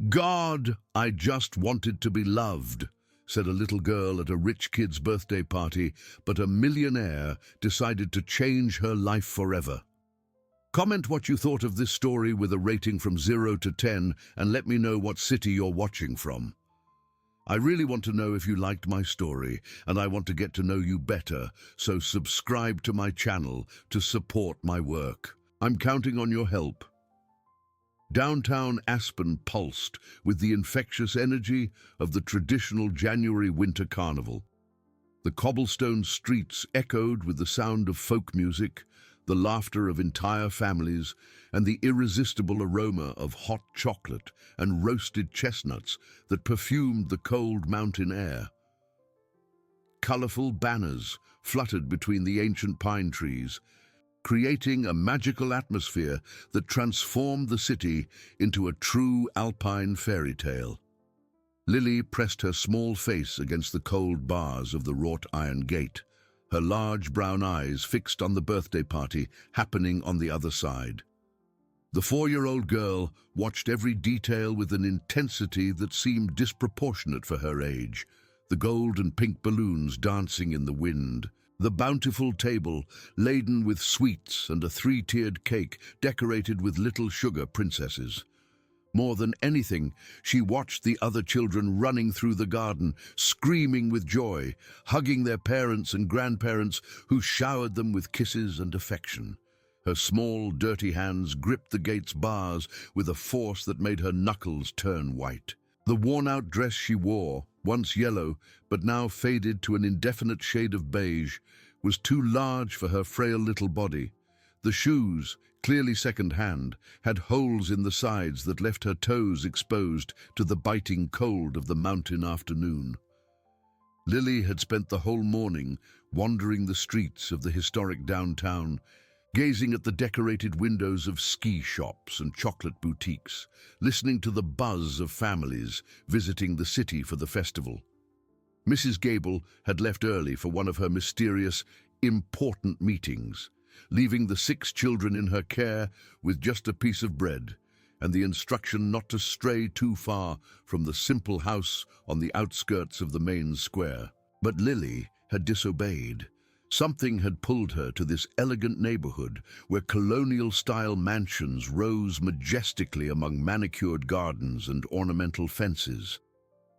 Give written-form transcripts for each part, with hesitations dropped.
God, I just wanted to be loved, said a little girl at a rich kid's birthday party, but a millionaire decided to change her life forever. Comment what you thought of this story with a rating from 0 to 10 and let me know what city you're watching from. I really want to know if you liked my story, and I want to get to know you better, so subscribe to my channel to support my work. I'm counting on your help. Downtown Aspen pulsed with the infectious energy of the traditional January winter carnival. The cobblestone streets echoed with the sound of folk music, the laughter of entire families, and the irresistible aroma of hot chocolate and roasted chestnuts that perfumed the cold mountain air. Colorful banners fluttered between the ancient pine trees, creating a magical atmosphere that transformed the city into a true alpine fairy tale. Lily pressed her small face against the cold bars of the wrought iron gate, her large brown eyes fixed on the birthday party happening on the other side. The 4-year-old girl watched every detail with an intensity that seemed disproportionate for her age. The gold and pink balloons dancing in the wind, the bountiful table laden with sweets and a 3-tiered cake decorated with little sugar princesses. More than anything, she watched the other children running through the garden, screaming with joy, hugging their parents and grandparents who showered them with kisses and affection. Her small, dirty hands gripped the gate's bars with a force that made her knuckles turn white. The worn-out dress she wore, once yellow but now faded to an indefinite shade of beige, was too large for her frail little body. The shoes, clearly second-hand, had holes in the sides that left her toes exposed to the biting cold of the mountain afternoon. Lily had spent the whole morning wandering the streets of the historic downtown, gazing at the decorated windows of ski shops and chocolate boutiques, listening to the buzz of families visiting the city for the festival. Mrs. Gable had left early for one of her mysterious, important meetings, leaving the 6 children in her care with just a piece of bread and the instruction not to stray too far from the simple house on the outskirts of the main square. But Lily had disobeyed. Something had pulled her to this elegant neighborhood where colonial-style mansions rose majestically among manicured gardens and ornamental fences.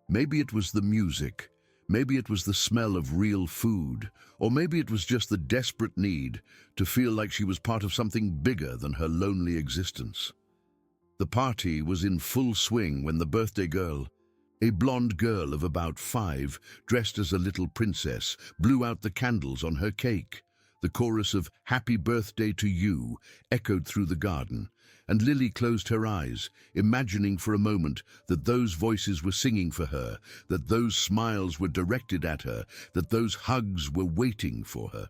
Maybe it was the music, maybe it was the smell of real food, or maybe it was just the desperate need to feel like she was part of something bigger than her lonely existence. The party was in full swing when the birthday girl, a blonde girl of about 5, dressed as a little princess, blew out the candles on her cake. The chorus of "Happy Birthday to You" echoed through the garden, and Lily closed her eyes, imagining for a moment that those voices were singing for her, that those smiles were directed at her, that those hugs were waiting for her.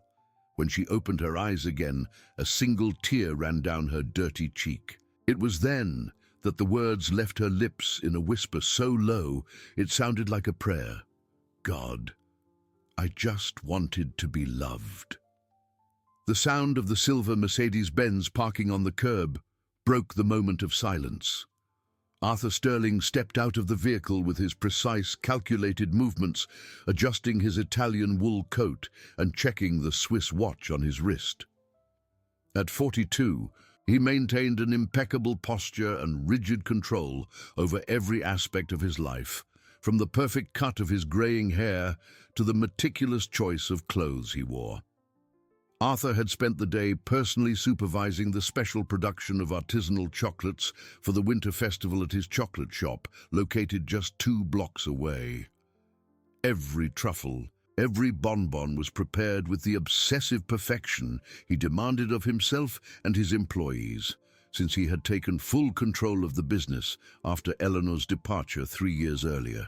When she opened her eyes again, a single tear ran down her dirty cheek. It was then that the words left her lips in a whisper so low it sounded like a prayer. God, I just wanted to be loved. The sound of the silver Mercedes-Benz parking on the curb broke the moment of silence. Arthur Sterling stepped out of the vehicle with his precise, calculated movements, adjusting his Italian wool coat and checking the Swiss watch on his wrist. At 42, he maintained an impeccable posture and rigid control over every aspect of his life, from the perfect cut of his graying hair to the meticulous choice of clothes he wore. Arthur had spent the day personally supervising the special production of artisanal chocolates for the winter festival at his chocolate shop, located just 2 blocks away. Every truffle, every bonbon was prepared with the obsessive perfection he demanded of himself and his employees, since he had taken full control of the business after Eleanor's departure 3 years earlier.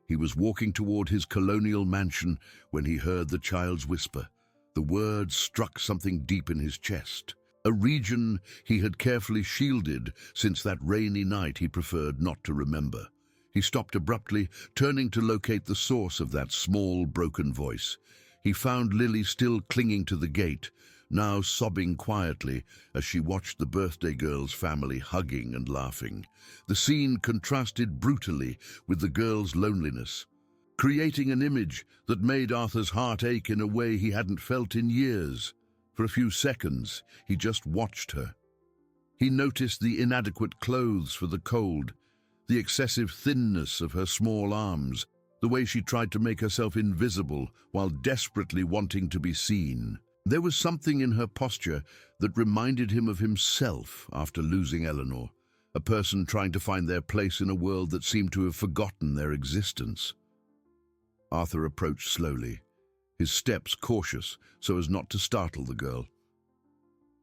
He was walking toward his colonial mansion when he heard the child's whisper. The words struck something deep in his chest, a region he had carefully shielded since that rainy night he preferred not to remember. He stopped abruptly, turning to locate the source of that small, broken voice. He found Lily still clinging to the gate, now sobbing quietly as she watched the birthday girl's family hugging and laughing. The scene contrasted brutally with the girl's loneliness, creating an image that made Arthur's heart ache in a way he hadn't felt in years. For a few seconds, he just watched her. He noticed the inadequate clothes for the cold, the excessive thinness of her small arms, the way she tried to make herself invisible while desperately wanting to be seen. There was something in her posture that reminded him of himself after losing Eleanor, a person trying to find their place in a world that seemed to have forgotten their existence. Arthur approached slowly, his steps cautious so as not to startle the girl.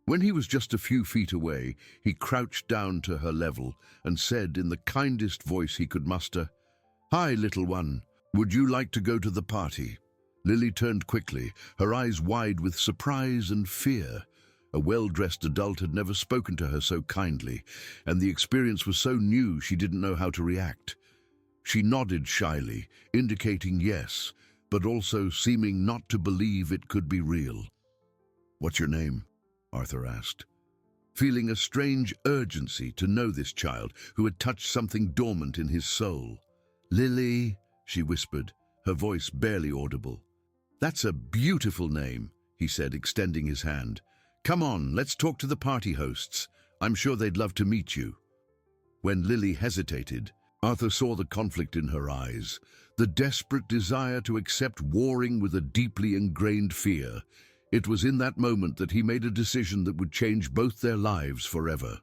When he was just a few feet away, he crouched down to her level and said in the kindest voice he could muster, "Hi, little one. Would you like to go to the party?" Lily turned quickly, her eyes wide with surprise and fear. A well-dressed adult had never spoken to her so kindly, and the experience was so new she didn't know how to react. She nodded shyly, indicating yes, but also seeming not to believe it could be real. "What's your name?" Arthur asked, feeling a strange urgency to know this child who had touched something dormant in his soul. "Lily," she whispered, her voice barely audible. "That's a beautiful name," he said, extending his hand. "Come on, let's talk to the party hosts. I'm sure they'd love to meet you." When Lily hesitated, Arthur saw the conflict in her eyes, the desperate desire to accept warring with a deeply ingrained fear. It was in that moment that he made a decision that would change both their lives forever.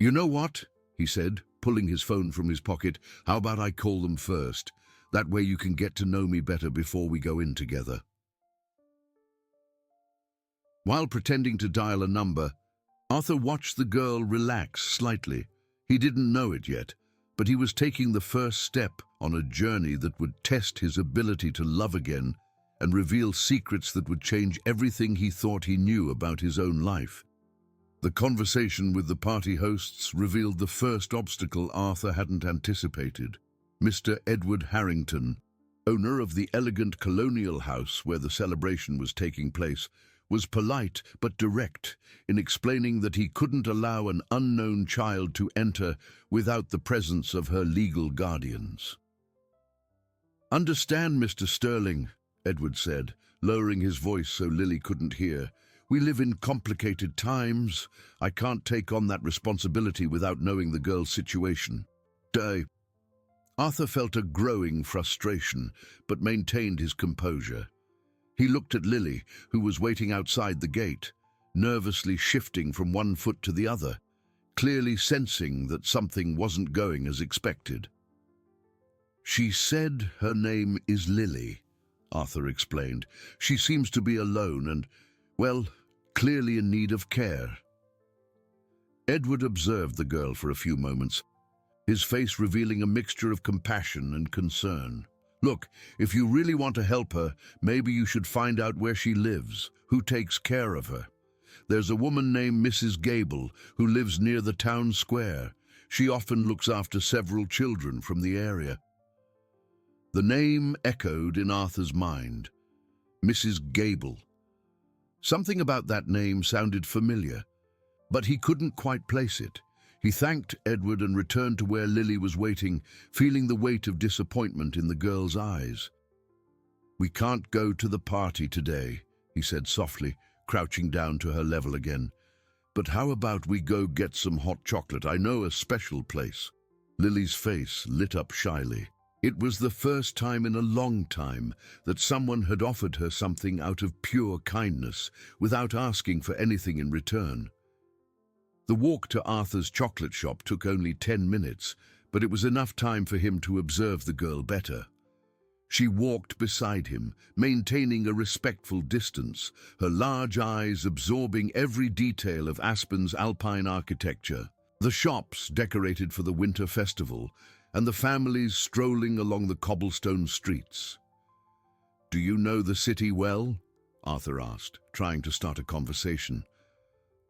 "You know what?" he said, pulling his phone from his pocket. "How about I call them first? That way you can get to know me better before we go in together." While pretending to dial a number, Arthur watched the girl relax slightly. He didn't know it yet, but he was taking the first step on a journey that would test his ability to love again and reveal secrets that would change everything he thought he knew about his own life. The conversation with the party hosts revealed the first obstacle Arthur hadn't anticipated. Mr. Edward Harrington, owner of the elegant colonial house where the celebration was taking place, was polite but direct in explaining that he couldn't allow an unknown child to enter without the presence of her legal guardians. "Understand, Mr. Sterling," Edward said, lowering his voice so Lily couldn't hear. "We live in complicated times. I can't take on that responsibility without knowing the girl's situation." Arthur felt a growing frustration, but maintained his composure. He looked at Lily, who was waiting outside the gate, nervously shifting from one foot to the other, clearly sensing that something wasn't going as expected. "She said her name is Lily," Arthur explained. "She seems to be alone and, well, clearly in need of care." Edward observed the girl for a few moments, his face revealing a mixture of compassion and concern. "Look, if you really want to help her, maybe you should find out where she lives, who takes care of her. There's a woman named Mrs. Gable who lives near the town square. She often looks after several children from the area." The name echoed in Arthur's mind. Mrs. Gable. Something about that name sounded familiar, but he couldn't quite place it. He thanked Edward and returned to where Lily was waiting, feeling the weight of disappointment in the girl's eyes. "We can't go to the party today," he said softly, crouching down to her level again. "But how about we go get some hot chocolate? I know a special place." Lily's face lit up shyly. It was the first time in a long time that someone had offered her something out of pure kindness, without asking for anything in return. The walk to Arthur's chocolate shop took only 10 minutes, but it was enough time for him to observe the girl better. She walked beside him, maintaining a respectful distance, her large eyes absorbing every detail of Aspen's alpine architecture. The shops decorated for the winter festival, and the families strolling along the cobblestone streets. "Do you know the city well?" Arthur asked, trying to start a conversation.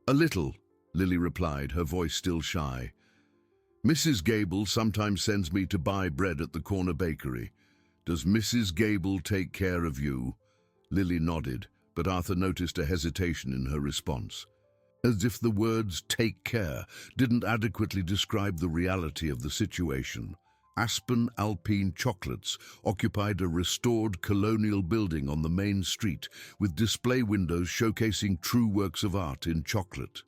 "A little," Lily replied, her voice still shy. "Mrs. Gable sometimes sends me to buy bread at the corner bakery. Does Mrs. Gable take care of you?" Lily nodded, but Arthur noticed a hesitation in her response, as if the words "take care" didn't adequately describe the reality of the situation. Aspen Alpine Chocolates occupied a restored colonial building on the main street, with display windows showcasing true works of art in chocolate.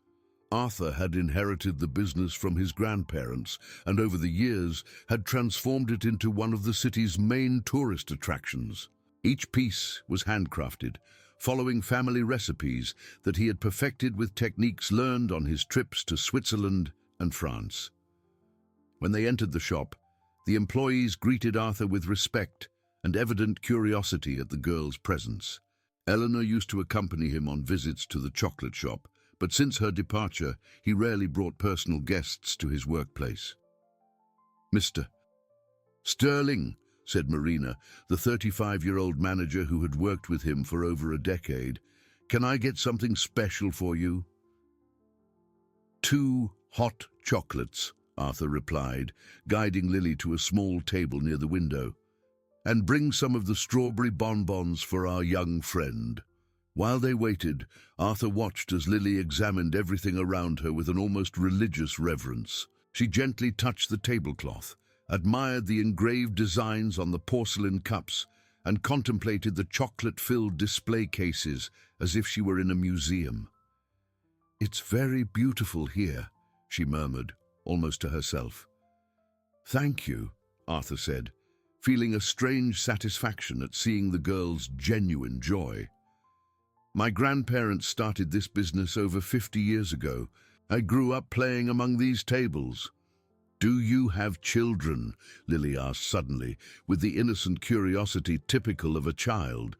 Arthur had inherited the business from his grandparents and over the years had transformed it into one of the city's main tourist attractions. Each piece was handcrafted, following family recipes that he had perfected with techniques learned on his trips to Switzerland and France. When they entered the shop, the employees greeted Arthur with respect and evident curiosity at the girl's presence. Eleanor used to accompany him on visits to the chocolate shop, but since her departure, he rarely brought personal guests to his workplace. "Mr. Sterling," said Marina, the 35-year-old manager who had worked with him for over a decade, "can I get something special for you?" "2 hot chocolates," Arthur replied, guiding Lily to a small table near the window. "And bring some of the strawberry bonbons for our young friend." While they waited, Arthur watched as Lily examined everything around her with an almost religious reverence. She gently touched the tablecloth, admired the engraved designs on the porcelain cups, and contemplated the chocolate-filled display cases as if she were in a museum. "It's very beautiful here," she murmured, almost to herself. "Thank you," Arthur said, feeling a strange satisfaction at seeing the girl's genuine joy. "My grandparents started this business over 50 years ago. I grew up playing among these tables." "Do you have children?" Lily asked suddenly, with the innocent curiosity typical of a child.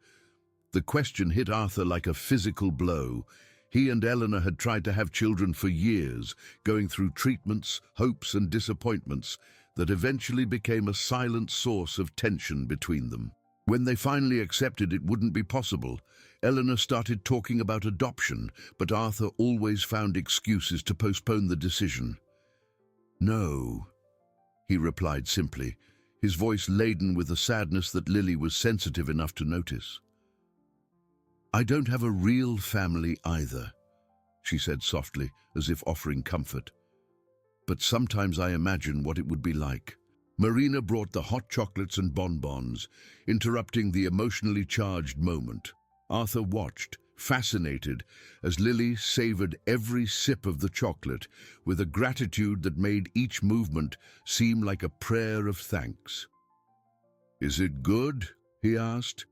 The question hit Arthur like a physical blow. He and Eleanor had tried to have children for years, going through treatments, hopes and disappointments that eventually became a silent source of tension between them. When they finally accepted it wouldn't be possible, Eleanor started talking about adoption, but Arthur always found excuses to postpone the decision. "No," he replied simply, his voice laden with a sadness that Lily was sensitive enough to notice. "I don't have a real family either," she said softly, as if offering comfort. "But sometimes I imagine what it would be like." Marina brought the hot chocolates and bonbons, interrupting the emotionally charged moment. Arthur watched, fascinated, as Lily savored every sip of the chocolate with a gratitude that made each movement seem like a prayer of thanks. "Is it good?" he asked.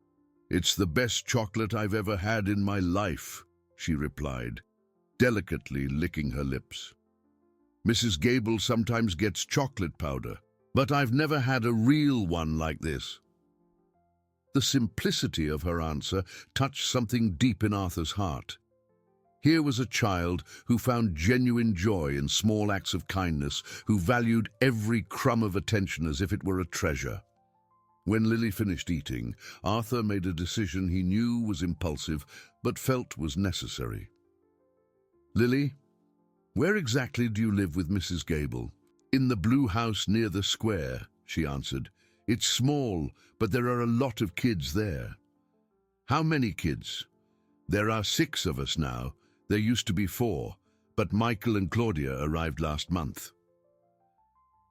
"It's the best chocolate I've ever had in my life," she replied, delicately licking her lips. "Mrs. Gable sometimes gets chocolate powder, but I've never had a real one like this." The simplicity of her answer touched something deep in Arthur's heart. Here was a child who found genuine joy in small acts of kindness, who valued every crumb of attention as if it were a treasure. When Lily finished eating, Arthur made a decision he knew was impulsive, but felt was necessary. "Lily, where exactly do you live with Mrs. Gable?" "In the blue house near the square," she answered. "It's small, but there are a lot of kids there." "How many kids?" "There are 6 of us now. There used to be 4, but Michael and Claudia arrived last month."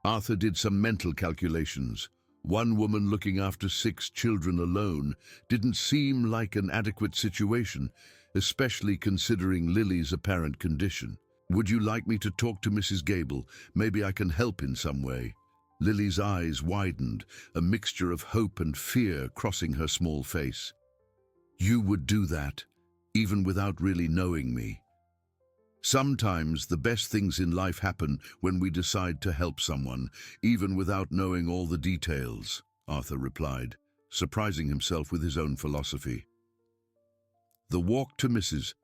Arthur did some mental calculations. One woman looking after 6 children alone didn't seem like an adequate situation, especially considering Lily's apparent condition. "Would you like me to talk to Mrs. Gable? Maybe I can help in some way." Lily's eyes widened, a mixture of hope and fear crossing her small face. "You would do that, even without really knowing me?" "Sometimes the best things in life happen when we decide to help someone, even without knowing all the details," Arthur replied, surprising himself with his own philosophy. The walk to Mrs.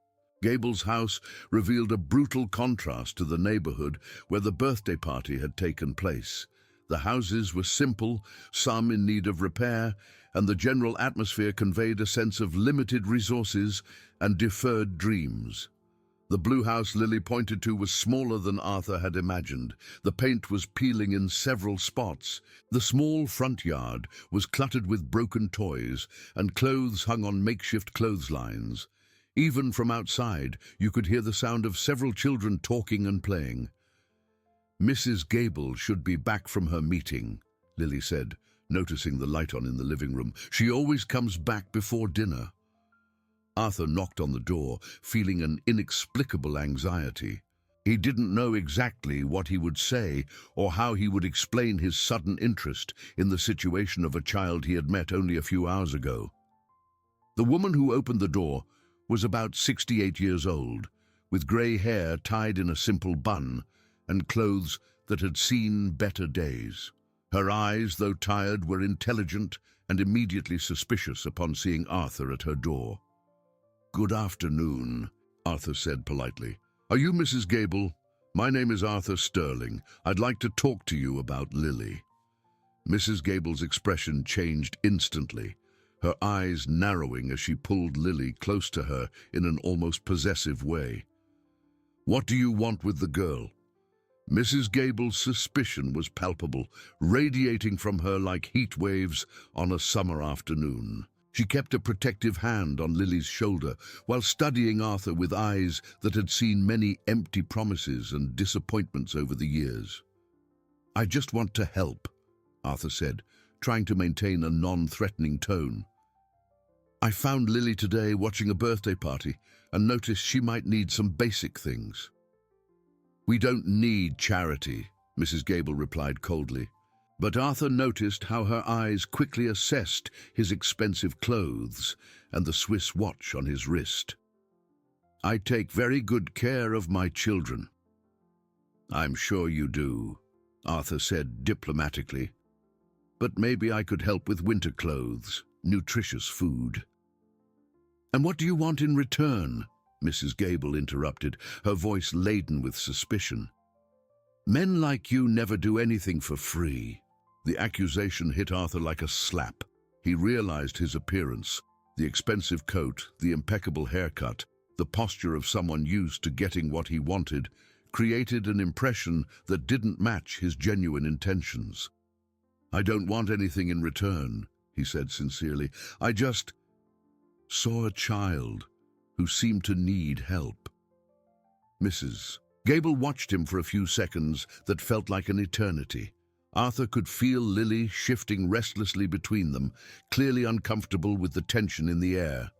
Gable's house revealed a brutal contrast to the neighborhood where the birthday party had taken place. The houses were simple, some in need of repair, and the general atmosphere conveyed a sense of limited resources and deferred dreams. The blue house Lily pointed to was smaller than Arthur had imagined. The paint was peeling in several spots. The small front yard was cluttered with broken toys, and clothes hung on makeshift clotheslines. Even from outside, you could hear the sound of several children talking and playing. "Mrs. Gable should be back from her meeting," Lily said, noticing the light on in the living room. "She always comes back before dinner." Arthur knocked on the door, feeling an inexplicable anxiety. He didn't know exactly what he would say or how he would explain his sudden interest in the situation of a child he had met only a few hours ago. The woman who opened the door was about 68 years old, with grey hair tied in a simple bun and clothes that had seen better days. Her eyes, though tired, were intelligent and immediately suspicious upon seeing Arthur at her door. "Good afternoon," Arthur said politely. "Are you Mrs. Gable? My name is Arthur Sterling. I'd like to talk to you about Lily." Mrs. Gable's expression changed instantly, her eyes narrowing as she pulled Lily close to her in an almost possessive way. "What do you want with the girl?" Mrs. Gable's suspicion was palpable, radiating from her like heat waves on a summer afternoon. She kept a protective hand on Lily's shoulder while studying Arthur with eyes that had seen many empty promises and disappointments over the years. "I just want to help," Arthur said, trying to maintain a non-threatening tone. "I found Lily today watching a birthday party and noticed she might need some basic things." "We don't need charity," Mrs. Gable replied coldly. But Arthur noticed how her eyes quickly assessed his expensive clothes and the Swiss watch on his wrist. "I take very good care of my children." "I'm sure you do," Arthur said diplomatically. "But maybe I could help with winter clothes, nutritious food." "And what do you want in return?" Mrs. Gable interrupted, her voice laden with suspicion. "Men like you never do anything for free." The accusation hit Arthur like a slap. He realized his appearance, the expensive coat, the impeccable haircut, the posture of someone used to getting what he wanted, created an impression that didn't match his genuine intentions. "I don't want anything in return," he said sincerely. "I just saw a child who seemed to need help." Mrs. Gable watched him for a few seconds that felt like an eternity. Arthur could feel Lily shifting restlessly between them, clearly uncomfortable with the tension in the air.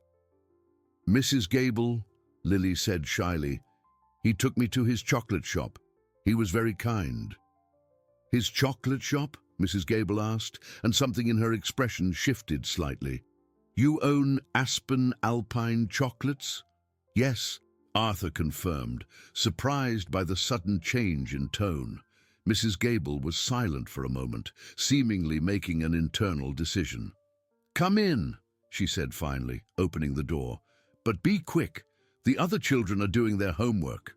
"Mrs. Gable," Lily said shyly, "he took me to his chocolate shop. He was very kind." "His chocolate shop?" Mrs. Gable asked, and something in her expression shifted slightly. "You own Aspen Alpine Chocolates?" "Yes," Arthur confirmed, surprised by the sudden change in tone. Mrs. Gable was silent for a moment, seemingly making an internal decision. "Come in," she said finally, opening the door. "But be quick. The other children are doing their homework."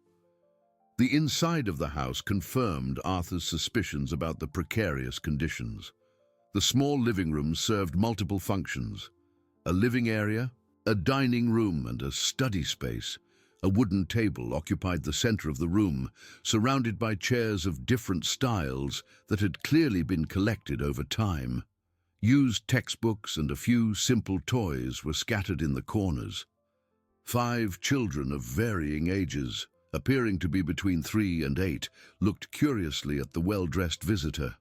The inside of the house confirmed Arthur's suspicions about the precarious conditions. The small living room served multiple functions: a living area, a dining room, and a study space. A wooden table occupied the center of the room, surrounded by chairs of different styles that had clearly been collected over time. Used textbooks and a few simple toys were scattered in the corners. 5 children of varying ages, appearing to be between 3 and 8, looked curiously at the well-dressed visitor.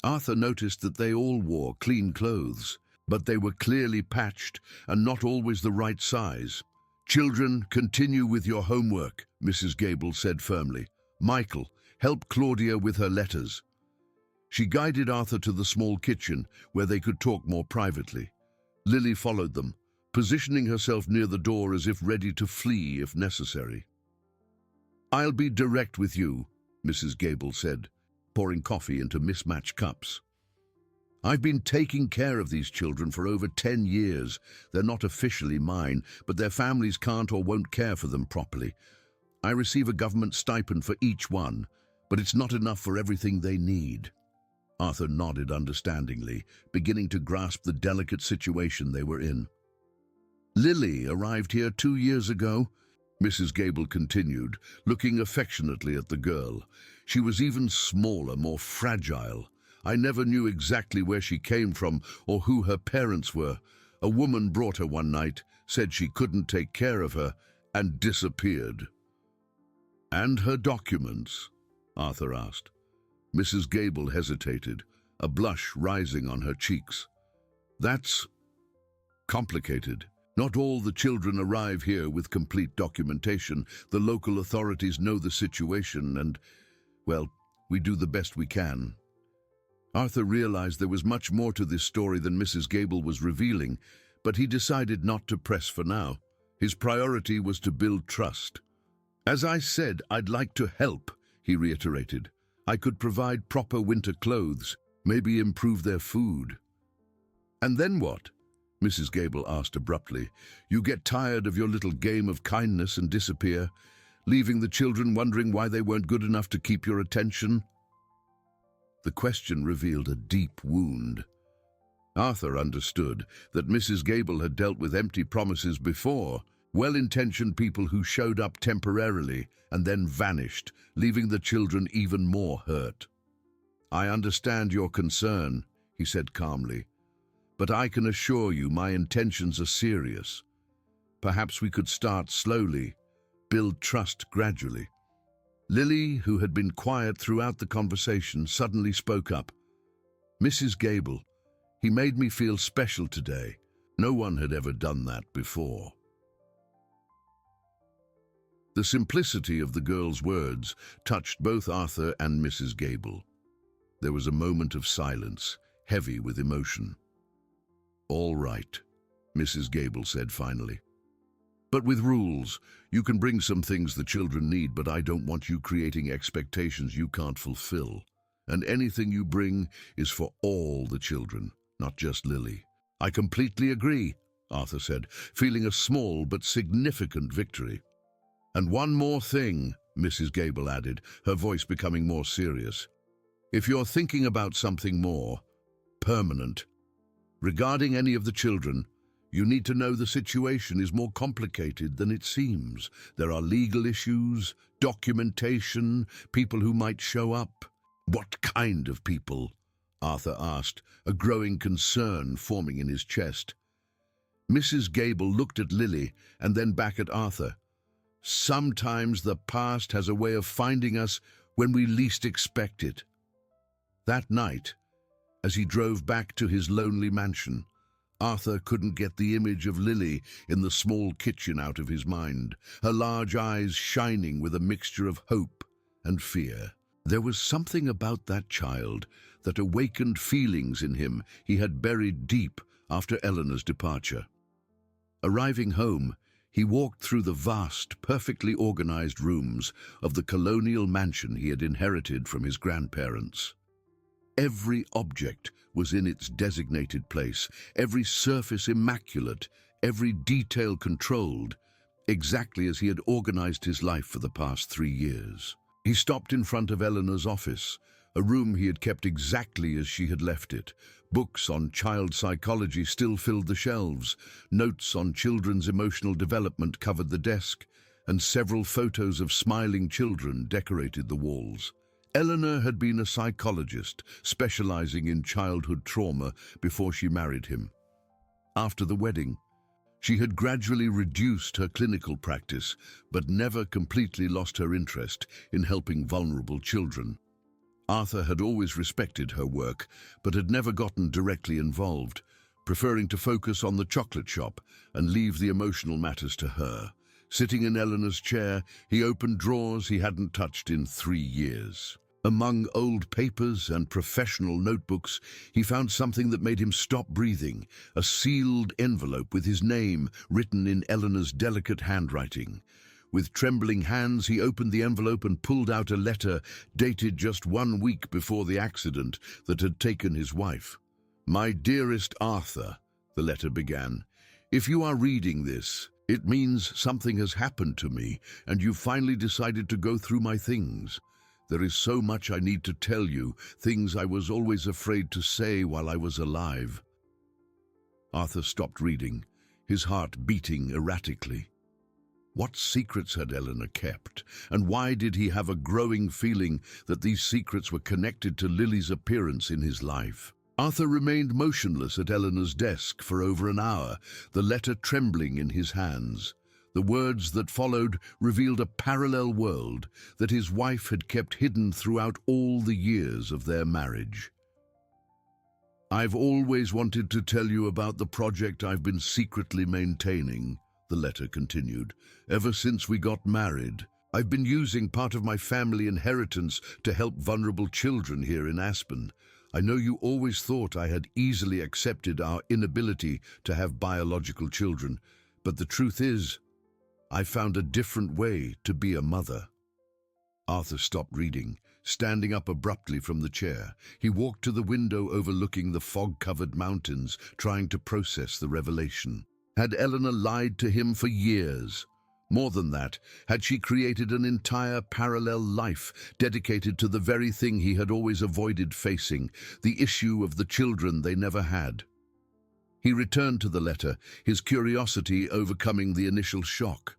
Arthur noticed that they all wore clean clothes, but they were clearly patched and not always the right size. "Children, continue with your homework," Mrs. Gable said firmly. "Michael, help Claudia with her letters." She guided Arthur to the small kitchen, where they could talk more privately. Lily followed them, positioning herself near the door as if ready to flee if necessary. "I'll be direct with you," Mrs. Gable said, pouring coffee into mismatched cups. "I've been taking care of these children for over 10 years. They're not officially mine, but their families can't or won't care for them properly. I receive a government stipend for each one, but it's not enough for everything they need." Arthur nodded understandingly, beginning to grasp the delicate situation they were in. "Lily arrived here 2 years ago," Mrs. Gable continued, looking affectionately at the girl. She was even smaller, more fragile. I never knew exactly where she came from or who her parents were. A woman brought her one night, said she couldn't take care of her, and disappeared. And her documents? Arthur asked. Mrs. Gable hesitated, a blush rising on her cheeks. That's complicated. Not all the children arrive here with complete documentation. The local authorities know the situation and, well, we do the best we can. Arthur realized there was much more to this story than Mrs. Gable was revealing, but he decided not to press for now. His priority was to build trust. As I said, I'd like to help, he reiterated. I could provide proper winter clothes, maybe improve their food. And then what? Mrs. Gable asked abruptly. You get tired of your little game of kindness and disappear, leaving the children wondering why they weren't good enough to keep your attention? The question revealed a deep wound. Arthur understood that Mrs. Gable had dealt with empty promises before, well-intentioned people who showed up temporarily and then vanished, leaving the children even more hurt. I understand your concern, he said calmly, but I can assure you my intentions are serious. Perhaps we could start slowly, build trust gradually. Lily, who had been quiet throughout the conversation, suddenly spoke up. Mrs. Gable, he made me feel special today. No one had ever done that before. The simplicity of the girl's words touched both Arthur and Mrs. Gable. There was a moment of silence, heavy with emotion. All right, Mrs. Gable said finally. But with rules, you can bring some things the children need, but I don't want you creating expectations you can't fulfill. And anything you bring is for all the children, not just Lily. I completely agree, Arthur said, feeling a small but significant victory. And one more thing, Mrs. Gable added, her voice becoming more serious. If you're thinking about something more permanent, regarding any of the children, you need to know the situation is more complicated than it seems. There are legal issues, documentation, people who might show up. What kind of people? Arthur asked, a growing concern forming in his chest. Mrs. Gable looked at Lily and then back at Arthur. Sometimes the past has a way of finding us when we least expect it. That night, as he drove back to his lonely mansion, Arthur couldn't get the image of Lily in the small kitchen out of his mind, her large eyes shining with a mixture of hope and fear. There was something about that child that awakened feelings in him he had buried deep after Eleanor's departure. Arriving home, he walked through the vast, perfectly organized rooms of the colonial mansion he had inherited from his grandparents. Every object was in its designated place, every surface immaculate, every detail controlled, exactly as he had organized his life for the past 3 years. He stopped in front of Eleanor's office, a room he had kept exactly as she had left it. Books on child psychology still filled the shelves, notes on children's emotional development covered the desk, and several photos of smiling children decorated the walls. Eleanor had been a psychologist, specializing in childhood trauma before she married him. After the wedding, she had gradually reduced her clinical practice, but never completely lost her interest in helping vulnerable children. Arthur had always respected her work, but had never gotten directly involved, preferring to focus on the chocolate shop and leave the emotional matters to her. Sitting in Eleanor's chair, he opened drawers he hadn't touched in 3 years. Among old papers and professional notebooks, he found something that made him stop breathing, a sealed envelope with his name written in Eleanor's delicate handwriting. With trembling hands, he opened the envelope and pulled out a letter dated just 1 week before the accident that had taken his wife. "My dearest Arthur," the letter began, "if you are reading this, it means something has happened to me and you've finally decided to go through my things. There is so much I need to tell you, things I was always afraid to say while I was alive." Arthur stopped reading, his heart beating erratically. What secrets had Eleanor kept, and why did he have a growing feeling that these secrets were connected to Lily's appearance in his life? Arthur remained motionless at Eleanor's desk for over an hour, the letter trembling in his hands. The words that followed revealed a parallel world that his wife had kept hidden throughout all the years of their marriage. "I've always wanted to tell you about the project I've been secretly maintaining," the letter continued. "Ever since we got married, I've been using part of my family inheritance to help vulnerable children here in Aspen. I know you always thought I had easily accepted our inability to have biological children, but the truth is, I found a different way to be a mother." Arthur stopped reading, standing up abruptly from the chair. He walked to the window overlooking the fog-covered mountains, trying to process the revelation. Had Eleanor lied to him for years? More than that, had she created an entire parallel life dedicated to the very thing he had always avoided facing, the issue of the children they never had? He returned to the letter, his curiosity overcoming the initial shock.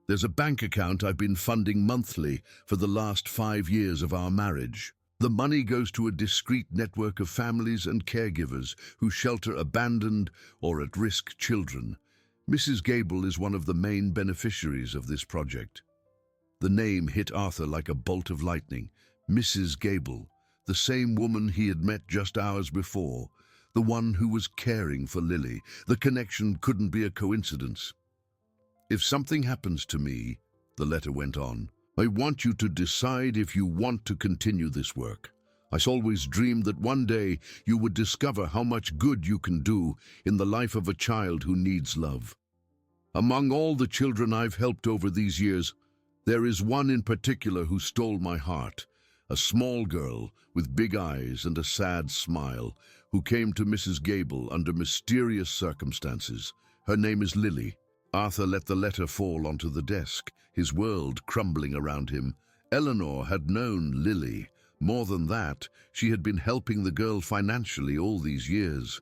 "There's a bank account I've been funding monthly for the last 5 years of our marriage. The money goes to a discreet network of families and caregivers who shelter abandoned or at-risk children. Mrs. Gable is one of the main beneficiaries of this project." The name hit Arthur like a bolt of lightning. Mrs. Gable, the same woman he had met just hours before, the one who was caring for Lily. The connection couldn't be a coincidence. "If something happens to me," the letter went on, "I want you to decide if you want to continue this work. I always dreamed that one day you would discover how much good you can do in the life of a child who needs love. Among all the children I've helped over these years, there is one in particular who stole my heart. A small girl with big eyes and a sad smile who came to Mrs. Gable under mysterious circumstances. Her name is Lily." Arthur let the letter fall onto the desk, his world crumbling around him. Eleanor had known Lily. More than that, she had been helping the girl financially all these years.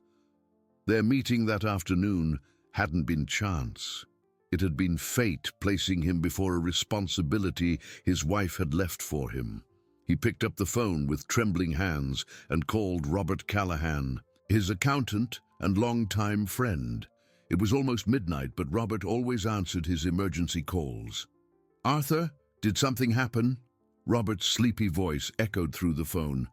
Their meeting that afternoon hadn't been chance. It had been fate placing him before a responsibility his wife had left for him. He picked up the phone with trembling hands and called Robert Callahan, his accountant and longtime friend. It was almost midnight, but Robert always answered his emergency calls. "Arthur, did something happen?" Robert's sleepy voice echoed through the phone.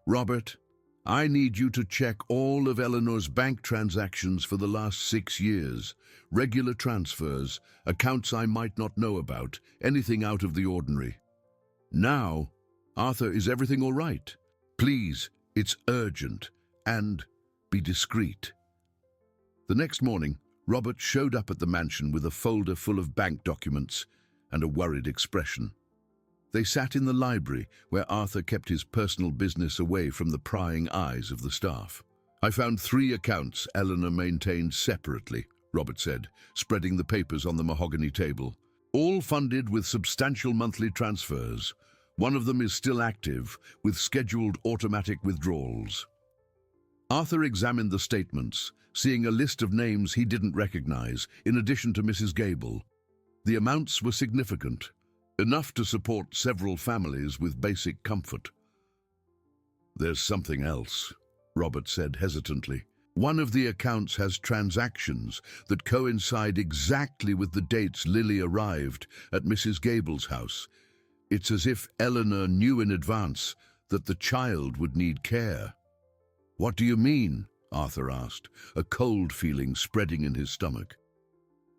"Robert, I need you to check all of Eleanor's bank transactions for the last 6 years. Regular transfers, accounts I might not know about, anything out of the ordinary. Now, Arthur, is everything all right? Please, it's urgent, and be discreet." The next morning, Robert showed up at the mansion with a folder full of bank documents and a worried expression. They sat in the library, where Arthur kept his personal business away from the prying eyes of the staff. "I found 3 accounts Eleanor maintained separately," Robert said, spreading the papers on the mahogany table. "All funded with substantial monthly transfers. One of them is still active, with scheduled automatic withdrawals." Arthur examined the statements, seeing a list of names he didn't recognize, in addition to Mrs. Gable. The amounts were significant, enough to support several families with basic comfort. "There's something else," Robert said hesitantly. "One of the accounts has transactions that coincide exactly with the dates Lily arrived at Mrs. Gable's house. It's as if Eleanor knew in advance that the child would need care." "What do you mean?" Arthur asked, a cold feeling spreading in his stomach.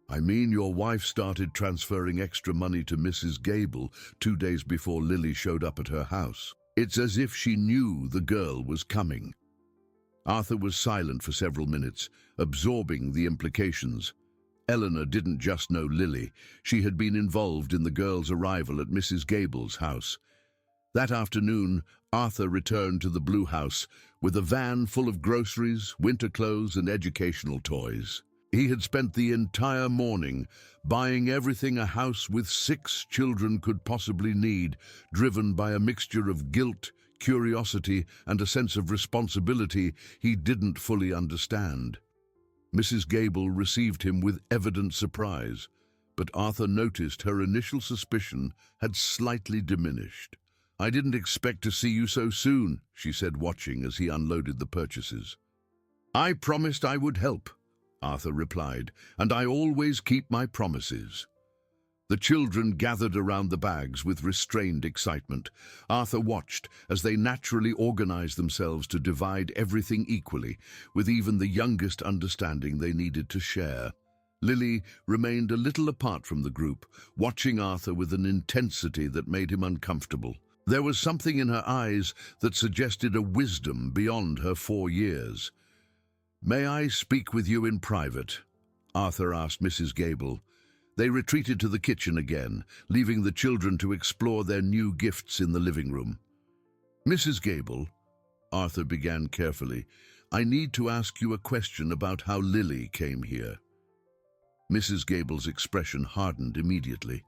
"I mean your wife started transferring extra money to Mrs. Gable 2 days before Lily showed up at her house. It's as if she knew the girl was coming." Arthur was silent for several minutes, absorbing the implications. Eleanor didn't just know Lily, she had been involved in the girl's arrival at Mrs. Gable's house. That afternoon, Arthur returned to the Blue House with a van full of groceries, winter clothes, and educational toys. He had spent the entire morning buying everything a house with 6 children could possibly need, driven by a mixture of guilt, curiosity, and a sense of responsibility he didn't fully understand. Mrs. Gable received him with evident surprise, but Arthur noticed her initial suspicion had slightly diminished. "I didn't expect to see you so soon," she said, watching as he unloaded the purchases. "I promised I would help," Arthur replied, "and I always keep my promises." The children gathered around the bags with restrained excitement. Arthur watched as they naturally organized themselves to divide everything equally, with even the youngest understanding they needed to share. Lily remained a little apart from the group, watching Arthur with an intensity that made him uncomfortable. There was something in her eyes that suggested a wisdom beyond her 4 years. "May I speak with you in private?" Arthur asked Mrs. Gable. They retreated to the kitchen again, leaving the children to explore their new gifts in the living room. "Mrs. Gable," Arthur began carefully, "I need to ask you a question about how Lily came here." Mrs. Gable's expression hardened immediately.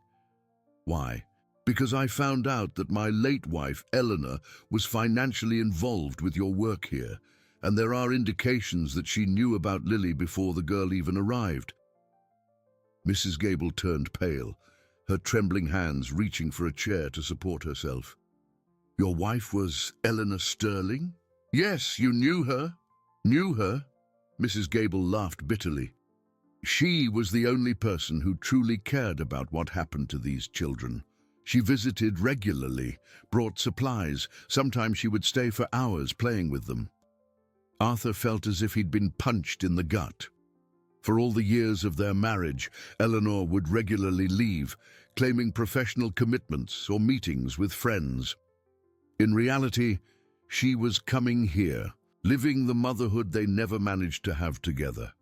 "Why?" "Because I found out that my late wife, Eleanor, was financially involved with your work here, and there are indications that she knew about Lily before the girl even arrived." Mrs. Gable turned pale, her trembling hands reaching for a chair to support herself. "Your wife was Eleanor Sterling?" "Yes, you knew her." "Knew her?" Mrs. Gable laughed bitterly. "She was the only person who truly cared about what happened to these children. She visited regularly, brought supplies. Sometimes she would stay for hours playing with them." Arthur felt as if he'd been punched in the gut. For all the years of their marriage, Eleanor would regularly leave, claiming professional commitments or meetings with friends. In reality, she was coming here, living the motherhood they never managed to have together.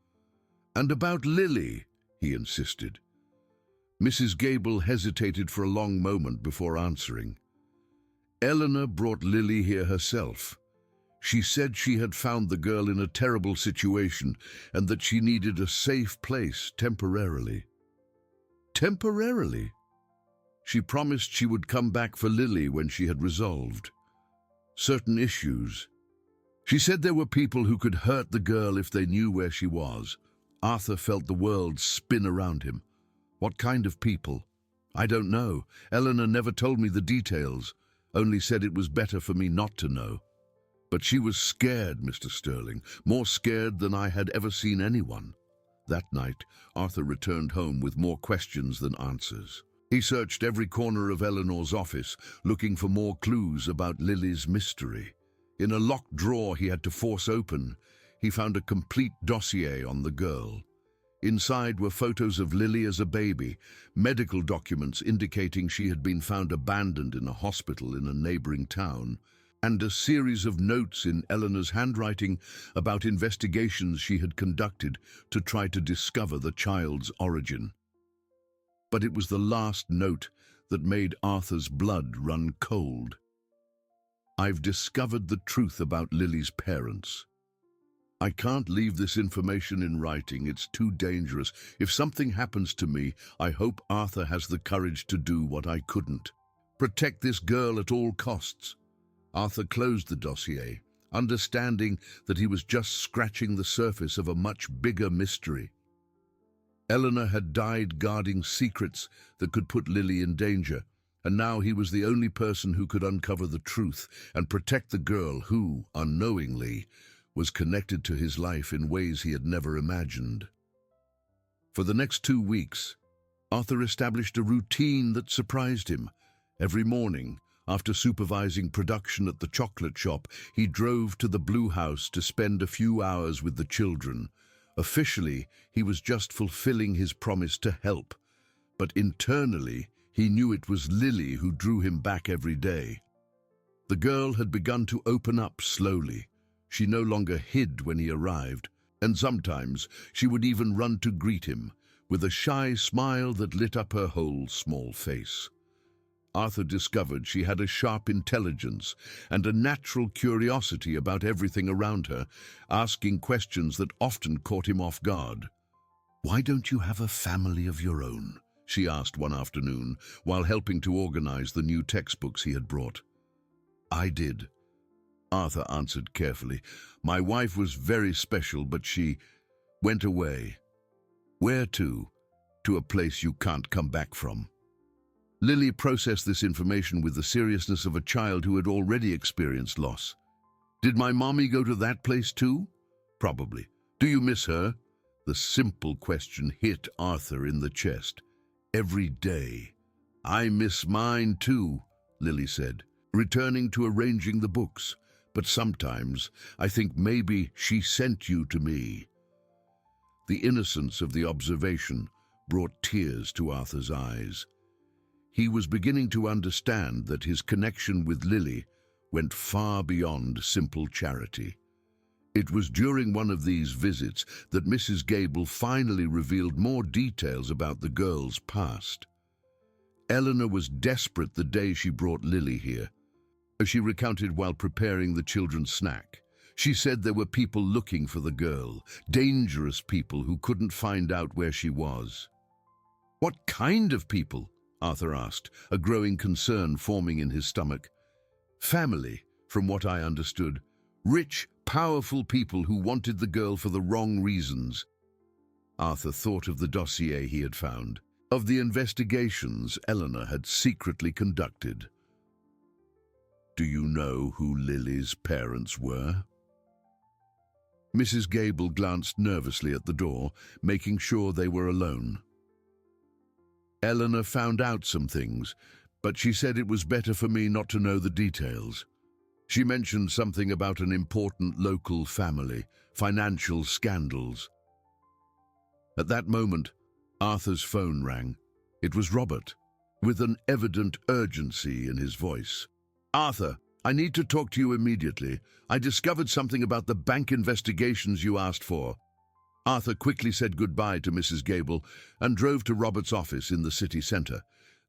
"And about Lily?" he insisted. Mrs. Gable hesitated for a long moment before answering. "Eleanor brought Lily here herself. She said she had found the girl in a terrible situation and that she needed a safe place temporarily." "Temporarily?" "She promised she would come back for Lily when she had resolved certain issues. She said there were people who could hurt the girl if they knew where she was." Arthur felt the world spin around him. "What kind of people?" "I don't know. Eleanor never told me the details, only said it was better for me not to know. But she was scared, Mr. Sterling, more scared than I had ever seen anyone." That night, Arthur returned home with more questions than answers. He searched every corner of Eleanor's office, looking for more clues about Lily's mystery. In a locked drawer he had to force open, he found a complete dossier on the girl. Inside were photos of Lily as a baby, medical documents indicating she had been found abandoned in a hospital in a neighboring town, and a series of notes in Eleanor's handwriting about investigations she had conducted to try to discover the child's origin. But it was the last note that made Arthur's blood run cold. "I've discovered the truth about Lily's parents. I can't leave this information in writing, it's too dangerous. If something happens to me, I hope Arthur has the courage to do what I couldn't. Protect this girl at all costs." Arthur closed the dossier, understanding that he was just scratching the surface of a much bigger mystery. Eleanor had died guarding secrets that could put Lily in danger, and now he was the only person who could uncover the truth and protect the girl who, unknowingly, was connected to his life in ways he had never imagined. For the next 2 weeks, Arthur established a routine that surprised him. Every morning, after supervising production at the chocolate shop, he drove to the Blue House to spend a few hours with the children. Officially, he was just fulfilling his promise to help, but internally, he knew it was Lily who drew him back every day. The girl had begun to open up slowly. She no longer hid when he arrived, and sometimes she would even run to greet him, with a shy smile that lit up her whole small face. Arthur discovered she had a sharp intelligence and a natural curiosity about everything around her, asking questions that often caught him off guard. "Why don't you have a family of your own?" she asked one afternoon, while helping to organize the new textbooks he had brought. "I did," Arthur answered carefully. "My wife was very special, but she went away." "Where to?" to a place you can't come back from. Lily processed this information with the seriousness of a child who had already experienced loss. Did my mommy go to that place too? Probably. Do you miss her? The simple question hit Arthur in the chest. Every day. I miss mine too, Lily said, returning to arranging the books. But sometimes I think maybe she sent you to me. The innocence of the observation brought tears to Arthur's eyes. He was beginning to understand that his connection with Lily went far beyond simple charity. It was during one of these visits that Mrs. Gable finally revealed more details about the girl's past. Eleanor was desperate the day she brought Lily here. As she recounted while preparing the children's snack, she said there were people looking for the girl, dangerous people who couldn't find out where she was. What kind of people? Arthur asked, a growing concern forming in his stomach. Family, from what I understood. Rich, powerful people who wanted the girl for the wrong reasons. Arthur thought of the dossier he had found, of the investigations Eleanor had secretly conducted. Do you know who Lily's parents were? Mrs. Gable glanced nervously at the door, making sure they were alone. Eleanor found out some things, but she said it was better for me not to know the details. She mentioned something about an important local family, financial scandals. At that moment, Arthur's phone rang. It was Robert, with an evident urgency in his voice. Arthur, I need to talk to you immediately. I discovered something about the bank investigations you asked for. Arthur quickly said goodbye to Mrs. Gable and drove to Robert's office in the city centre.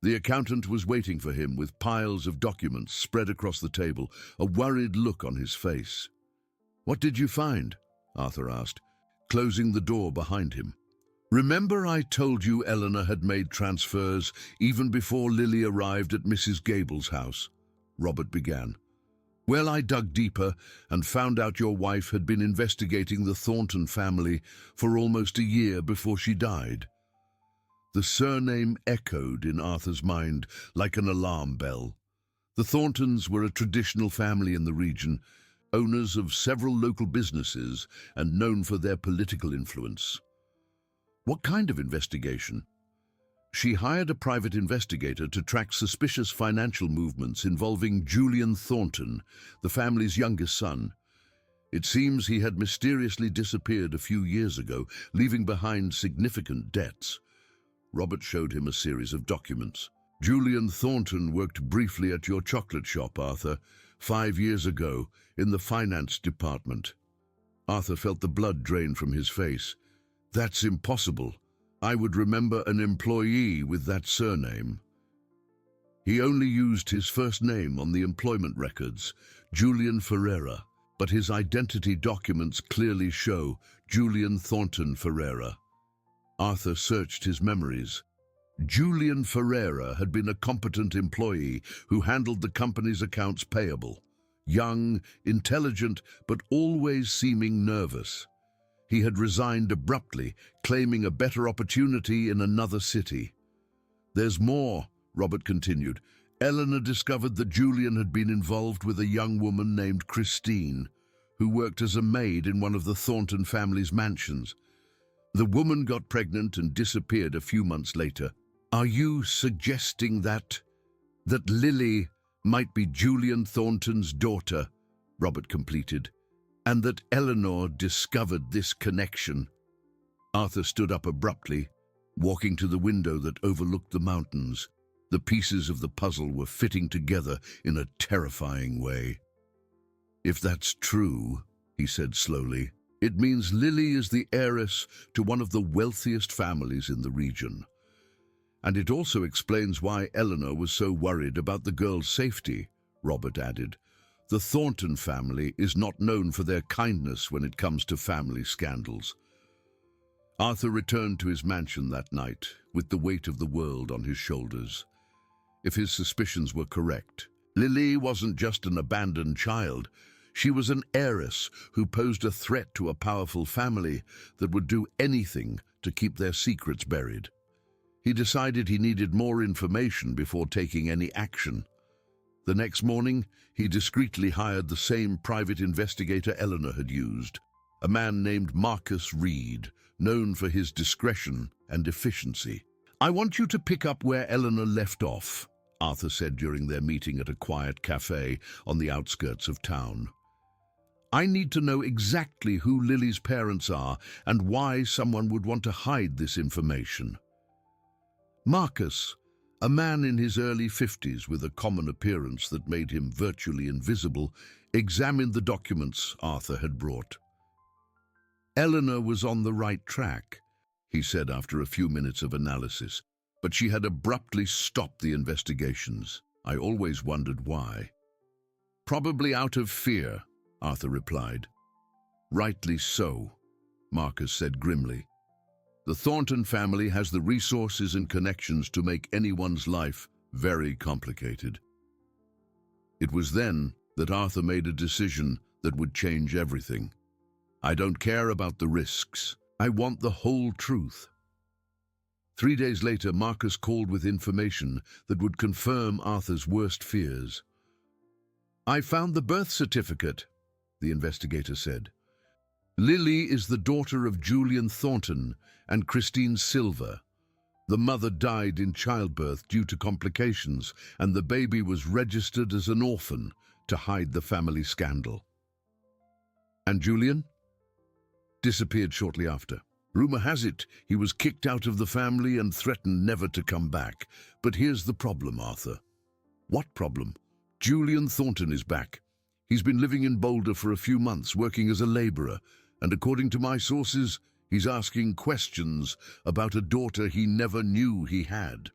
The accountant was waiting for him with piles of documents spread across the table, a worried look on his face. What did you find? Arthur asked, closing the door behind him. Remember I told you Eleanor had made transfers even before Lily arrived at Mrs. Gable's house? Robert began. Well, I dug deeper and found out your wife had been investigating the Thornton family for almost a year before she died. The surname echoed in Arthur's mind like an alarm bell. The Thorntons were a traditional family in the region, owners of several local businesses and known for their political influence. What kind of investigation? She hired a private investigator to track suspicious financial movements involving Julian Thornton, the family's youngest son. It seems he had mysteriously disappeared a few years ago, leaving behind significant debts. Robert showed him a series of documents. Julian Thornton worked briefly at your chocolate shop, Arthur, 5 years ago, in the finance department. Arthur felt the blood drain from his face. That's impossible. I would remember an employee with that surname. He only used his first name on the employment records, Julian Ferreira, but his identity documents clearly show Julian Thornton Ferreira. Arthur searched his memories. Julian Ferreira had been a competent employee who handled the company's accounts payable. Young, intelligent, but always seeming nervous. He had resigned abruptly, claiming a better opportunity in another city. There's more, Robert continued. Eleanor discovered that Julian had been involved with a young woman named Christine, who worked as a maid in one of the Thornton family's mansions. The woman got pregnant and disappeared a few months later. Are you suggesting that Lily might be Julian Thornton's daughter? Robert completed. And that Eleanor discovered this connection. Arthur stood up abruptly, walking to the window that overlooked the mountains. The pieces of the puzzle were fitting together in a terrifying way. If that's true, he said slowly, it means Lily is the heiress to one of the wealthiest families in the region. And it also explains why Eleanor was so worried about the girl's safety, Robert added. The Thornton family is not known for their kindness when it comes to family scandals. Arthur returned to his mansion that night with the weight of the world on his shoulders. If his suspicions were correct, Lily wasn't just an abandoned child. She was an heiress who posed a threat to a powerful family that would do anything to keep their secrets buried. He decided he needed more information before taking any action. The next morning, he discreetly hired the same private investigator Eleanor had used, a man named Marcus Reed, known for his discretion and efficiency. "I want you to pick up where Eleanor left off," Arthur said during their meeting at a quiet cafe on the outskirts of town. "I need to know exactly who Lily's parents are and why someone would want to hide this information." Marcus, a man in his early 50s with a common appearance that made him virtually invisible, examined the documents Arthur had brought. "Eleanor was on the right track," he said after a few minutes of analysis, "but she had abruptly stopped the investigations. I always wondered why." "Probably out of fear," Arthur replied. "Rightly so," Marcus said grimly. "The Thornton family has the resources and connections to make anyone's life very complicated." It was then that Arthur made a decision that would change everything. "I don't care about the risks. I want the whole truth." 3 days later, Marcus called with information that would confirm Arthur's worst fears. "I found the birth certificate," the investigator said. "Lily is the daughter of Julian Thornton and Christine Silver. The mother died in childbirth due to complications, and the baby was registered as an orphan to hide the family scandal." "And Julian?" "Disappeared shortly after. Rumor has it he was kicked out of the family and threatened never to come back. But here's the problem, Arthur." "What problem?" "Julian Thornton is back. He's been living in Boulder for a few months, working as a laborer, and according to my sources, he's asking questions about a daughter he never knew he had."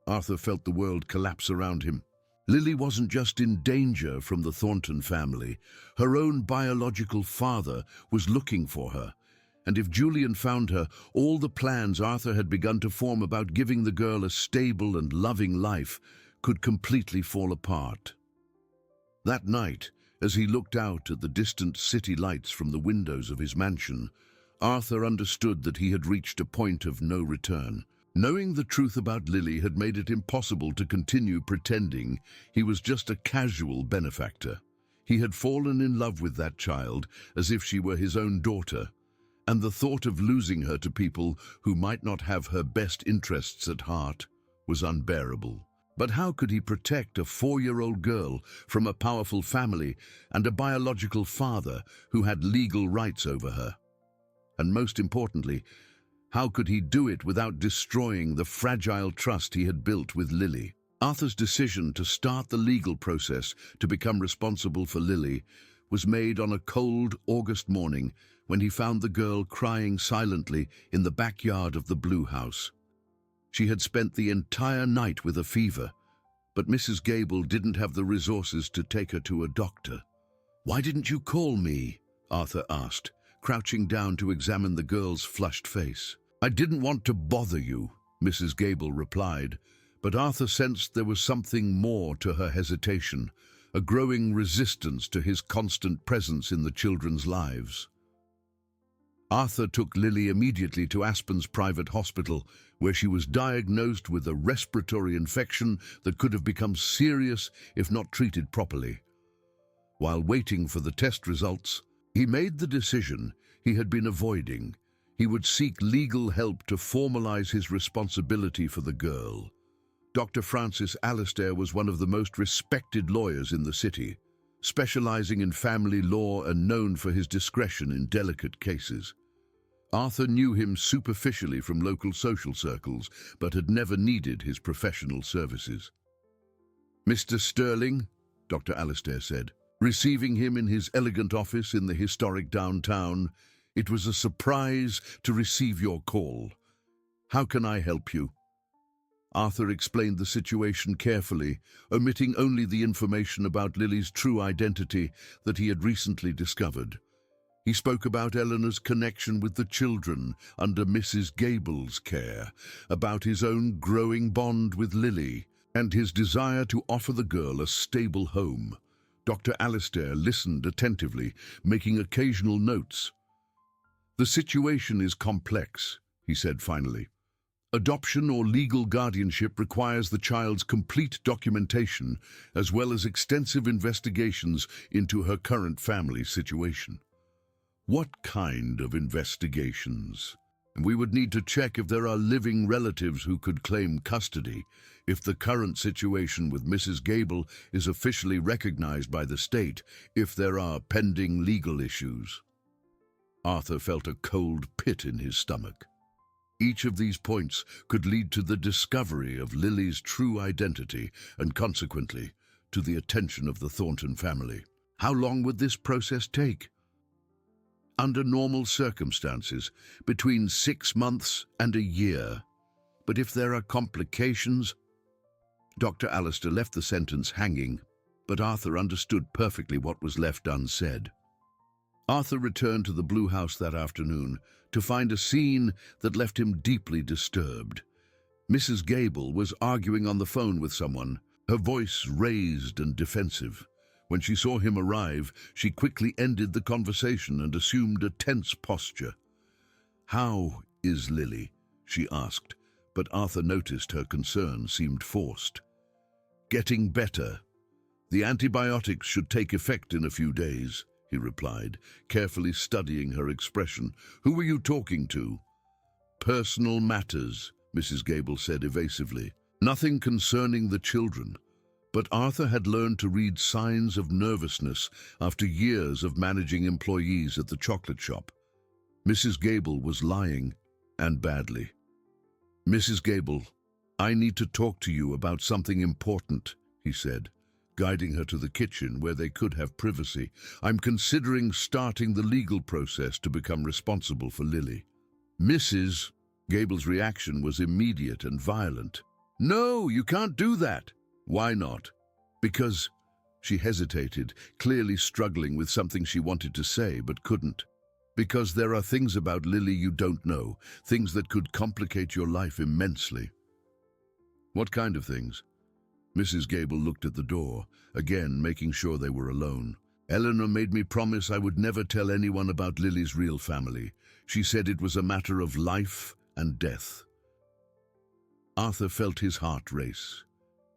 Arthur felt the world collapse around him. Lily wasn't just in danger from the Thornton family. Her own biological father was looking for her. And if Julian found her, all the plans Arthur had begun to form about giving the girl a stable and loving life could completely fall apart. That night, as he looked out at the distant city lights from the windows of his mansion, Arthur understood that he had reached a point of no return. Knowing the truth about Lily had made it impossible to continue pretending he was just a casual benefactor. He had fallen in love with that child as if she were his own daughter, and the thought of losing her to people who might not have her best interests at heart was unbearable. But how could he protect a 4-year-old girl from a powerful family and a biological father who had legal rights over her? And most importantly, how could he do it without destroying the fragile trust he had built with Lily? Arthur's decision to start the legal process to become responsible for Lily was made on a cold August morning when he found the girl crying silently in the backyard of the Blue House. She had spent the entire night with a fever, but Mrs. Gable didn't have the resources to take her to a doctor. "Why didn't you call me?" Arthur asked, crouching down to examine the girl's flushed face. "I didn't want to bother you," Mrs. Gable replied, but Arthur sensed there was something more to her hesitation, a growing resistance to his constant presence in the children's lives. Arthur took Lily immediately to Aspen's private hospital, where she was diagnosed with a respiratory infection that could have become serious if not treated properly. While waiting for the test results, he made the decision he had been avoiding. He would seek legal help to formalize his responsibility for the girl. Dr. Francis Alistair was one of the most respected lawyers in the city, specializing in family law and known for his discretion in delicate cases. Arthur knew him superficially from local social circles, but had never needed his professional services. "Mr. Sterling," Dr. Alistair said, receiving him in his elegant office in the historic downtown, "it was a surprise to receive your call. How can I help you?" Arthur explained the situation carefully, omitting only the information about Lily's true identity that he had recently discovered. He spoke about Eleanor's connection with the children under Mrs. Gable's care, about his own growing bond with Lily, and his desire to offer the girl a stable home. Dr. Alistair listened attentively, making occasional notes. "The situation is complex," he said finally. Adoption or legal guardianship requires the child's complete documentation as well as extensive investigations into her current family situation. What kind of investigations? We would need to check if there are living relatives who could claim custody, if the current situation with Mrs. Gable is officially recognized by the state, if there are pending legal issues. Arthur felt a cold pit in his stomach. Each of these points could lead to the discovery of Lily's true identity and, consequently, to the attention of the Thornton family. How long would this process take? Under normal circumstances, between 6 months and a year. But if there are complications... Dr. Alistair left the sentence hanging, but Arthur understood perfectly what was left unsaid. Arthur returned to the Blue House that afternoon to find a scene that left him deeply disturbed. Mrs. Gable was arguing on the phone with someone, her voice raised and defensive. When she saw him arrive, she quickly ended the conversation and assumed a tense posture. "How is Lily?" she asked, but Arthur noticed her concern seemed forced. "Getting better. The antibiotics should take effect in a few days," he replied, carefully studying her expression. "Who were you talking to?" "Personal matters," Mrs. Gable said evasively. "Nothing concerning the children." But Arthur had learned to read signs of nervousness after years of managing employees at the chocolate shop. Mrs. Gable was lying, and badly. "Mrs. Gable, I need to talk to you about something important," he said, guiding her to the kitchen where they could have privacy. "I'm considering starting the legal process to become responsible for Lily." Mrs. Gable's reaction was immediate and violent. "No, you can't do that." "Why not?" "Because..." She hesitated, clearly struggling with something she wanted to say but couldn't. "Because there are things about Lily you don't know, things that could complicate your life immensely." "What kind of things?" Mrs. Gable looked at the door, again making sure they were alone. "Eleanor made me promise I would never tell anyone about Lily's real family. She said it was a matter of life and death." Arthur felt his heart race.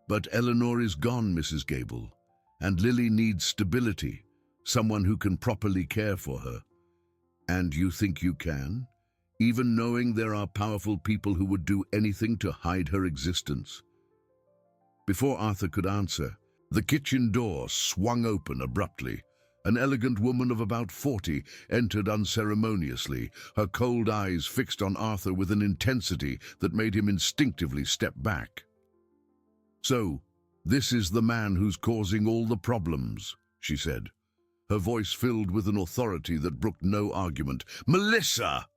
"But Eleanor is gone, Mrs. Gable, and Lily needs stability, someone who can properly care for her. And you think you can, even knowing there are powerful people who would do anything to hide her existence?" Before Arthur could answer, the kitchen door swung open abruptly. An elegant woman of about 40 entered unceremoniously, her cold eyes fixed on Arthur with an intensity that made him instinctively step back. "So, this is the man who's causing all the problems," she said, her voice filled with an authority that brooked no argument. "Melissa!"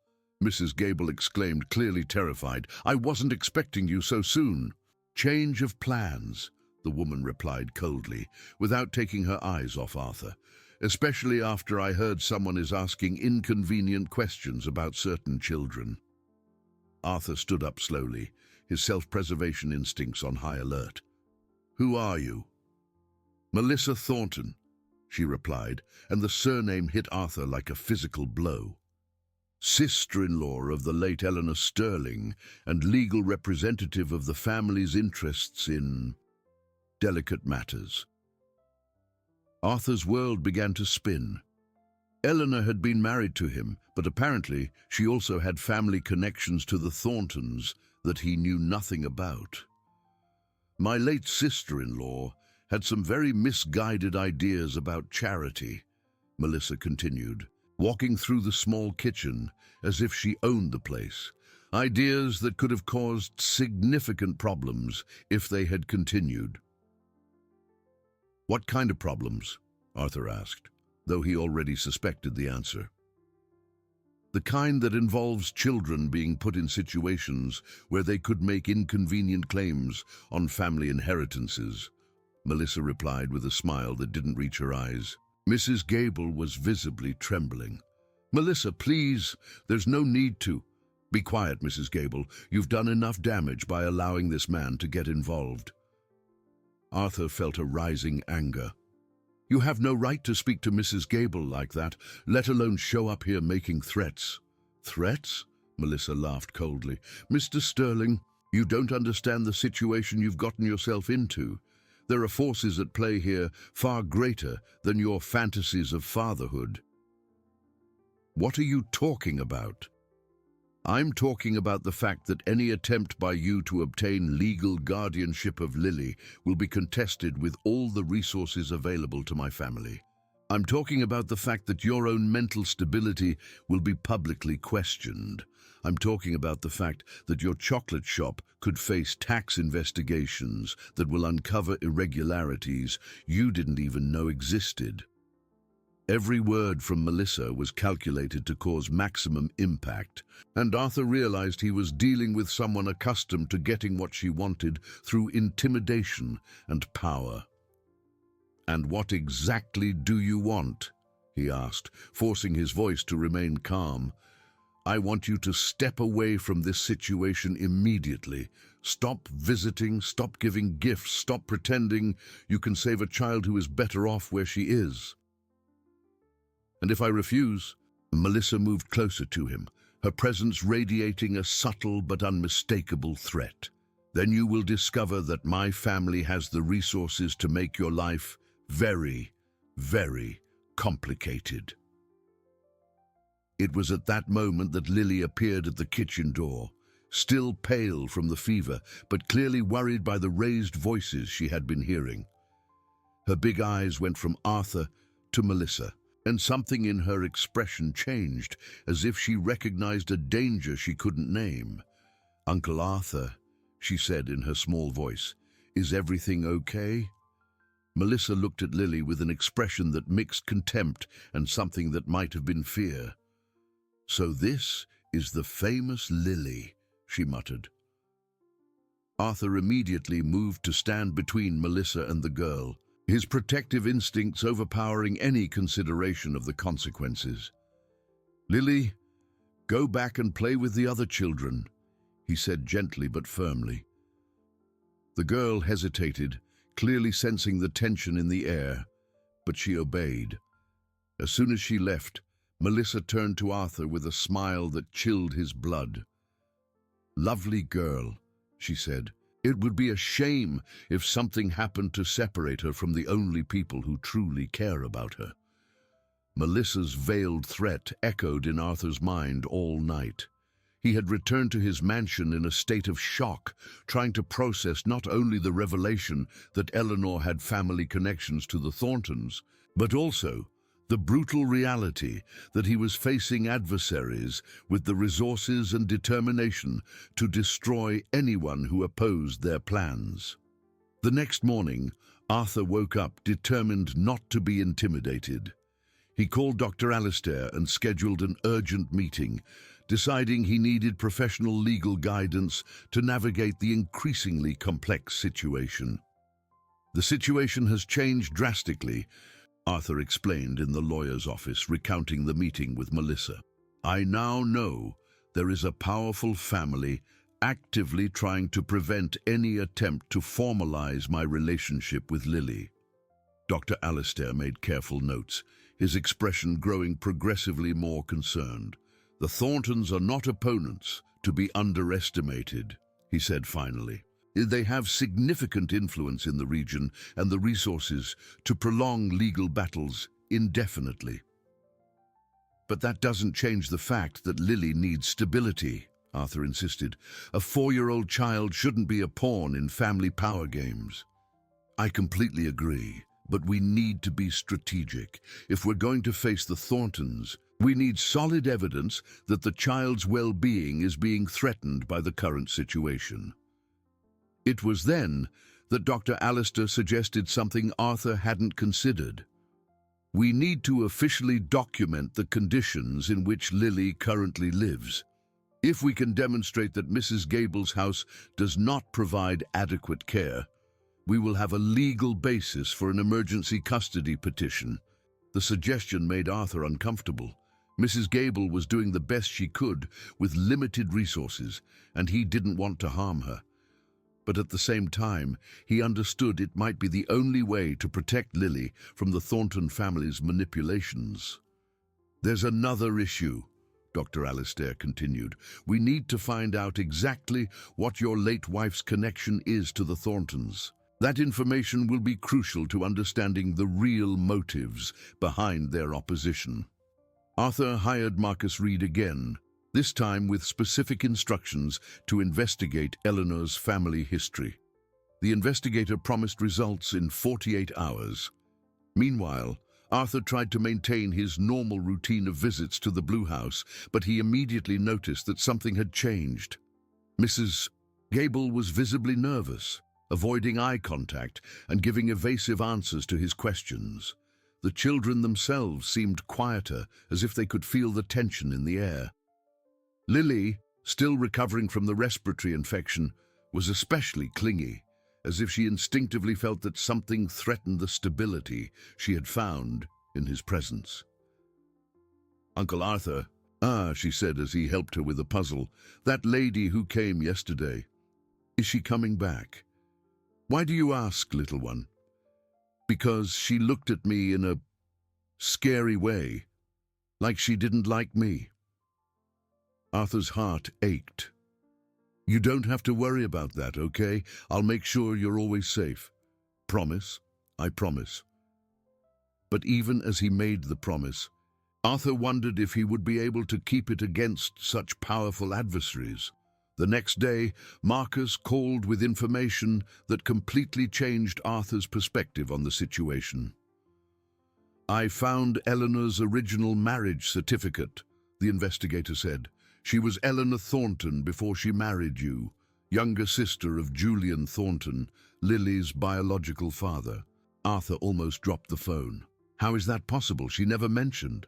Mrs. Gable exclaimed, clearly terrified. "I wasn't expecting you so soon." "Change of plans," the woman replied coldly, without taking her eyes off Arthur, "especially after I heard someone is asking inconvenient questions about certain children." Arthur stood up slowly, his self-preservation instincts on high alert. "Who are you?" "Melissa Thornton," she replied, and the surname hit Arthur like a physical blow. "Sister-in-law of the late Eleanor Sterling and legal representative of the family's interests in delicate matters." Arthur's world began to spin. Eleanor had been married to him, but apparently she also had family connections to the Thorntons that he knew nothing about. "My late sister-in-law had some very misguided ideas about charity," Melissa continued, walking through the small kitchen as if she owned the place. "Ideas that could have caused significant problems if they had continued." "What kind of problems?" Arthur asked, though he already suspected the answer. "The kind that involves children being put in situations where they could make inconvenient claims on family inheritances," Melissa replied with a smile that didn't reach her eyes. Mrs. Gable was visibly trembling. "Melissa, please, there's no need to." "Be quiet, Mrs. Gable. You've done enough damage by allowing this man to get involved." Arthur felt a rising anger. "You have no right to speak to Mrs. Gable like that, let alone show up here making threats." "Threats?" Melissa laughed coldly. "Mr. Sterling, you don't understand the situation you've gotten yourself into. There are forces at play here far greater than your fantasies of fatherhood." "What are you talking about?" "I'm talking about the fact that any attempt by you to obtain legal guardianship of Lily will be contested with all the resources available to my family. I'm talking about the fact that your own mental stability will be publicly questioned. I'm talking about the fact that your chocolate shop could face tax investigations that will uncover irregularities you didn't even know existed." Every word from Melissa was calculated to cause maximum impact, and Arthur realized he was dealing with someone accustomed to getting what she wanted through intimidation and power. "And what exactly do you want?" he asked, forcing his voice to remain calm. "I want you to step away from this situation immediately. Stop visiting, stop giving gifts, stop pretending you can save a child who is better off where she is." "And if I refuse?" Melissa moved closer to him, her presence radiating a subtle but unmistakable threat. "Then you will discover that my family has the resources to make your life very, very complicated." It was at that moment that Lily appeared at the kitchen door, still pale from the fever, but clearly worried by the raised voices she had been hearing. Her big eyes went from Arthur to Melissa, and something in her expression changed, as if she recognized a danger she couldn't name. "Uncle Arthur," she said in her small voice, "is everything okay?" Melissa looked at Lily with an expression that mixed contempt and something that might have been fear. "So this is the famous Lily," she muttered. Arthur immediately moved to stand between Melissa and the girl, his protective instincts overpowering any consideration of the consequences. "Lily, go back and play with the other children," he said gently but firmly. The girl hesitated, clearly sensing the tension in the air, but she obeyed. As soon as she left, Melissa turned to Arthur with a smile that chilled his blood. "Lovely girl," she said. "It would be a shame if something happened to separate her from the only people who truly care about her." Melissa's veiled threat echoed in Arthur's mind all night. He had returned to his mansion in a state of shock, trying to process not only the revelation that Eleanor had family connections to the Thorntons, but also the brutal reality that he was facing adversaries with the resources and determination to destroy anyone who opposed their plans. The next morning, Arthur woke up determined not to be intimidated. He called Dr. Alistair and scheduled an urgent meeting, deciding he needed professional legal guidance to navigate the increasingly complex situation. "The situation has changed drastically," Arthur explained in the lawyer's office, recounting the meeting with Melissa. "I now know there is a powerful family actively trying to prevent any attempt to formalize my relationship with Lily." Dr. Alistair made careful notes, his expression growing progressively more concerned. "The Thorntons are not opponents to be underestimated," he said finally. "They have significant influence in the region and the resources to prolong legal battles indefinitely. But that doesn't change the fact that Lily needs stability," Arthur insisted. "A 4-year-old child shouldn't be a pawn in family power games." "I completely agree, but we need to be strategic. If we're going to face the Thorntons, we need solid evidence that the child's well-being is being threatened by the current situation." It was then that Dr. Alistair suggested something Arthur hadn't considered. "We need to officially document the conditions in which Lily currently lives. If we can demonstrate that Mrs. Gable's house does not provide adequate care, we will have a legal basis for an emergency custody petition." The suggestion made Arthur uncomfortable. Mrs. Gable was doing the best she could with limited resources, and he didn't want to harm her. But at the same time, he understood it might be the only way to protect Lily from the Thornton family's manipulations. "There's another issue," Dr. Alistair continued. "We need to find out exactly what your late wife's connection is to the Thorntons. That information will be crucial to understanding the real motives behind their opposition." Arthur hired Marcus Reed again, this time with specific instructions to investigate Eleanor's family history. The investigator promised results in 48 hours. Meanwhile, Arthur tried to maintain his normal routine of visits to the Blue House, but he immediately noticed that something had changed. Mrs. Gable was visibly nervous, avoiding eye contact and giving evasive answers to his questions. The children themselves seemed quieter, as if they could feel the tension in the air. Lily, still recovering from the respiratory infection, was especially clingy, as if she instinctively felt that something threatened the stability she had found in his presence. "Uncle Arthur," she said as he helped her with a puzzle, "that lady who came yesterday, is she coming back?" "Why do you ask, little one?" "Because she looked at me in a scary way, like she didn't like me." Arthur's heart ached. "You don't have to worry about that, okay? I'll make sure you're always safe. Promise? I promise." But even as he made the promise, Arthur wondered if he would be able to keep it against such powerful adversaries. The next day, Marcus called with information that completely changed Arthur's perspective on the situation. "I found Eleanor's original marriage certificate," the investigator said. "She was Eleanor Thornton before she married you, younger sister of Julian Thornton, Lily's biological father." Arthur almost dropped the phone. "How is that possible? She never mentioned."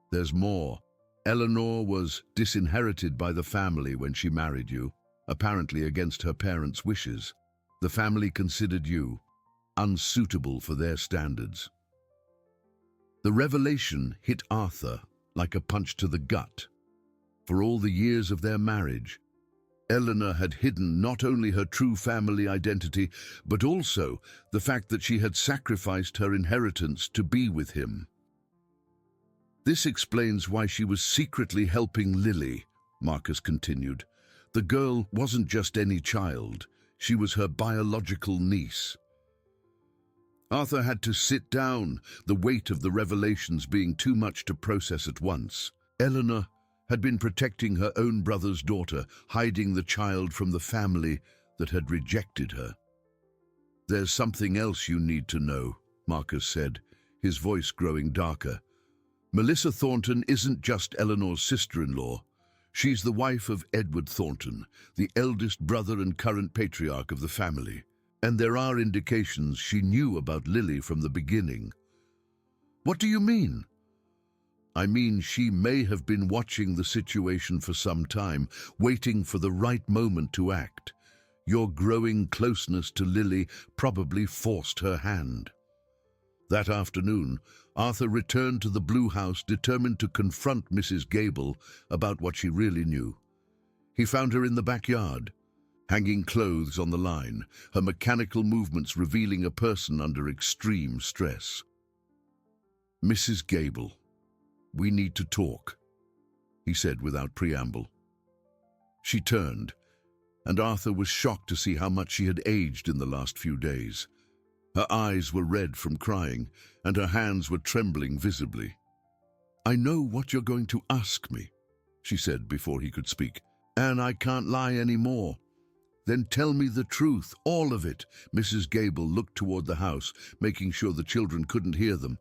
"There's more. Eleanor was disinherited by the family when she married you, apparently against her parents' wishes. The family considered you unsuitable for their standards." The revelation hit Arthur like a punch to the gut. For all the years of their marriage, Eleanor had hidden not only her true family identity, but also the fact that she had sacrificed her inheritance to be with him. "This explains why she was secretly helping Lily," Marcus continued. "The girl wasn't just any child. She was her biological niece." Arthur had to sit down, the weight of the revelations being too much to process at once. Eleanor had been protecting her own brother's daughter, hiding the child from the family that had rejected her. "There's something else you need to know," Marcus said, his voice growing darker. "Melissa Thornton isn't just Eleanor's sister-in-law. She's the wife of Edward Thornton, the eldest brother and current patriarch of the family. And there are indications she knew about Lily from the beginning." "What do you mean?" "I mean, she may have been watching the situation for some time, waiting for the right moment to act. Your growing closeness to Lily probably forced her hand." That afternoon, Arthur returned to the Blue House determined to confront Mrs. Gable about what she really knew. He found her in the backyard, hanging clothes on the line, her mechanical movements revealing a person under extreme stress. "Mrs. Gable, we need to talk," he said without preamble. She turned, and Arthur was shocked to see how much she had aged in the last few days. Her eyes were red from crying, and her hands were trembling visibly. "I know what you're going to ask me," she said before he could speak, "and I can't lie any more." "Then tell me the truth, all of it." Mrs. Gable looked toward the house, making sure the children couldn't hear them.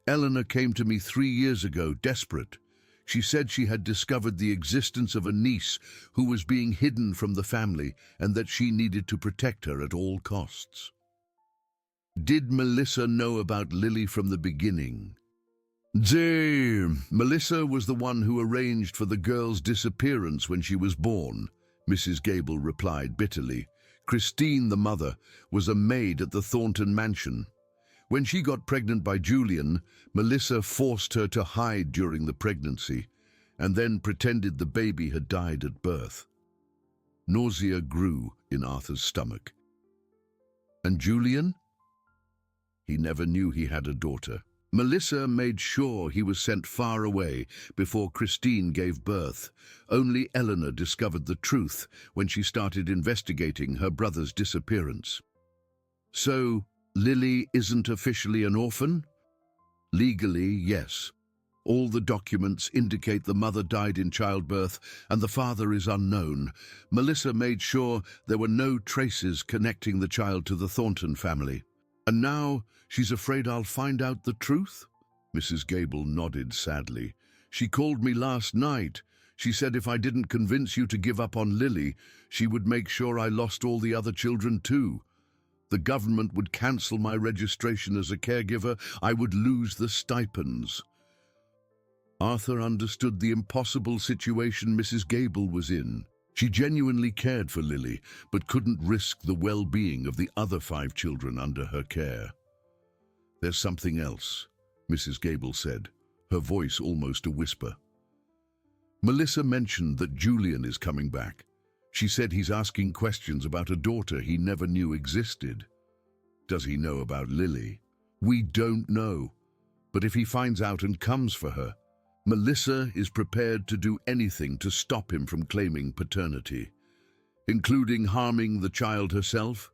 "Eleanor came to me 3 years ago, desperate. She said she had discovered the existence of a niece who was being hidden from the family and that she needed to protect her at all costs." "Did Melissa know about Lily from the beginning?" Melissa was the one who arranged for the girl's disappearance when she was born," Mrs. Gable replied bitterly. "Christine, the mother, was a maid at the Thornton mansion. When she got pregnant by Julian, Melissa forced her to hide during the pregnancy and then pretended the baby had died at birth." Nausea grew in Arthur's stomach. "And Julian?" "He never knew he had a daughter." Melissa made sure he was sent far away before Christine gave birth. Only Eleanor discovered the truth when she started investigating her brother's disappearance. So, Lily isn't officially an orphan? Legally, yes. All the documents indicate the mother died in childbirth and the father is unknown. Melissa made sure there were no traces connecting the child to the Thornton family. And now she's afraid I'll find out the truth? Mrs. Gable nodded sadly. She called me last night. She said if I didn't convince you to give up on Lily, she would make sure I lost all the other children too. The government would cancel my registration as a caregiver. I would lose the stipends. Arthur understood the impossible situation Mrs. Gable was in. She genuinely cared for Lily, but couldn't risk the well-being of the other 5 children under her care. There's something else, Mrs. Gable said, her voice almost a whisper. Melissa mentioned that Julian is coming back. She said he's asking questions about a daughter he never knew existed. Does he know about Lily? We don't know. But if he finds out and comes for her, Melissa is prepared to do anything to stop him from claiming paternity, including harming the child herself.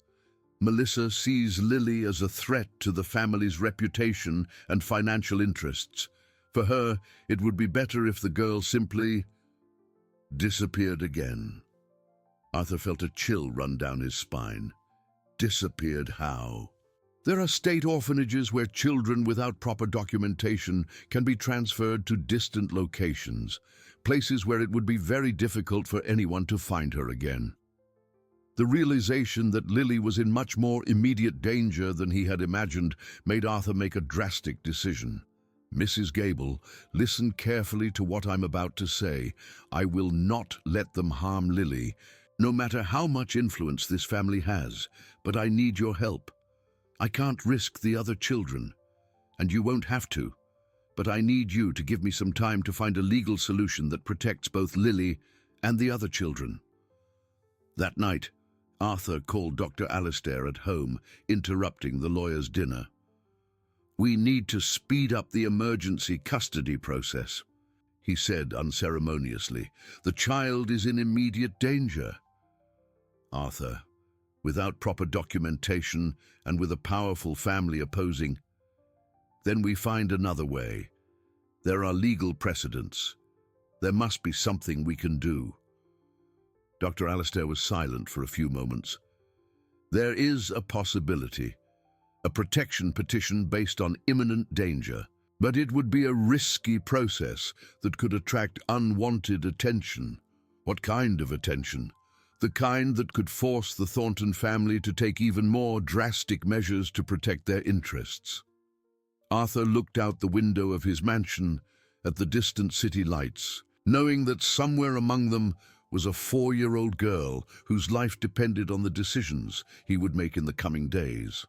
Melissa sees Lily as a threat to the family's reputation and financial interests. For her, it would be better if the girl simply disappeared again. Arthur felt a chill run down his spine. Disappeared how? There are state orphanages where children without proper documentation can be transferred to distant locations, places where it would be very difficult for anyone to find her again. The realization that Lily was in much more immediate danger than he had imagined made Arthur make a drastic decision. Mrs. Gable, listen carefully to what I'm about to say. I will not let them harm Lily, no matter how much influence this family has, but I need your help. I can't risk the other children, and you won't have to, but I need you to give me some time to find a legal solution that protects both Lily and the other children. That night, Arthur called Dr. Alistair at home, interrupting the lawyer's dinner. We need to speed up the emergency custody process, he said unceremoniously. The child is in immediate danger. Arthur, without proper documentation and with a powerful family opposing, then we find another way. There are legal precedents. There must be something we can do. Dr. Alistair was silent for a few moments. There is a possibility, a protection petition based on imminent danger, but it would be a risky process that could attract unwanted attention. What kind of attention? The kind that could force the Thornton family to take even more drastic measures to protect their interests. Arthur looked out the window of his mansion at the distant city lights, knowing that somewhere among them was a 4-year-old girl whose life depended on the decisions he would make in the coming days.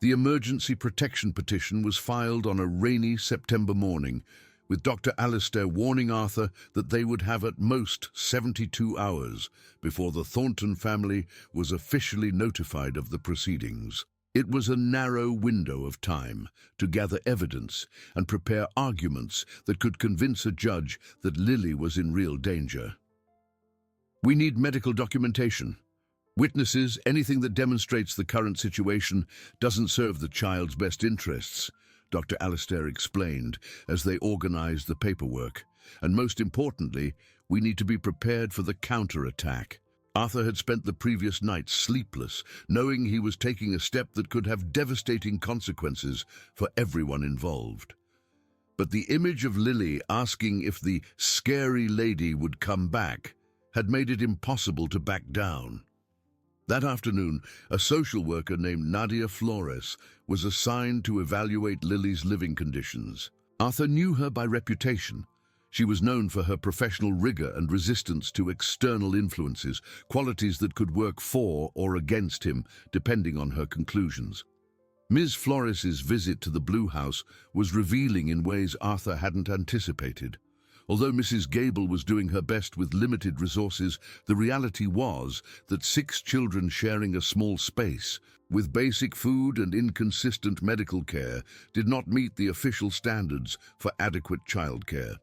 The emergency protection petition was filed on a rainy September morning, with Dr. Alistair warning Arthur that they would have at most 72 hours before the Thornton family was officially notified of the proceedings. It was a narrow window of time to gather evidence and prepare arguments that could convince a judge that Lily was in real danger. We need medical documentation. Witnesses, anything that demonstrates the current situation doesn't serve the child's best interests, Dr. Alistair explained as they organized the paperwork. And most importantly, we need to be prepared for the counterattack. Arthur had spent the previous night sleepless, knowing he was taking a step that could have devastating consequences for everyone involved. But the image of Lily asking if the scary lady would come back had made it impossible to back down. That afternoon, a social worker named Nadia Flores was assigned to evaluate Lily's living conditions. Arthur knew her by reputation. She was known for her professional rigor and resistance to external influences, qualities that could work for or against him, depending on her conclusions. Ms. Flores's visit to the Blue House was revealing in ways Arthur hadn't anticipated. Although Mrs. Gable was doing her best with limited resources, the reality was that 6 children sharing a small space, with basic food and inconsistent medical care, did not meet the official standards for adequate childcare.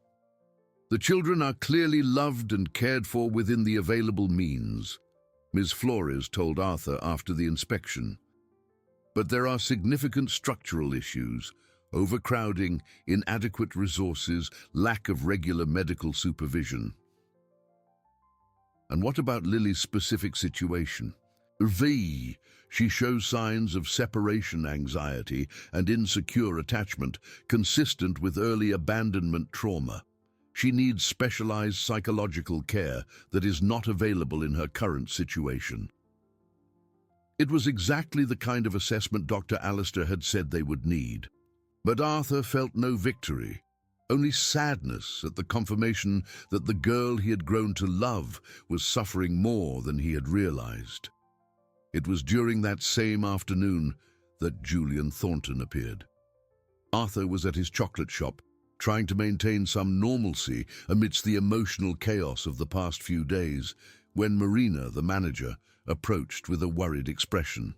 The children are clearly loved and cared for within the available means, Ms. Flores told Arthur after the inspection. But there are significant structural issues: overcrowding, inadequate resources, lack of regular medical supervision. And what about Lily's specific situation? She shows signs of separation anxiety and insecure attachment, consistent with early abandonment trauma. She needs specialized psychological care that is not available in her current situation. It was exactly the kind of assessment Dr. Alistair had said they would need. But Arthur felt no victory, only sadness at the confirmation that the girl he had grown to love was suffering more than he had realized. It was during that same afternoon that Julian Thornton appeared. Arthur was at his chocolate shop, trying to maintain some normalcy amidst the emotional chaos of the past few days, when Marina, the manager, approached with a worried expression.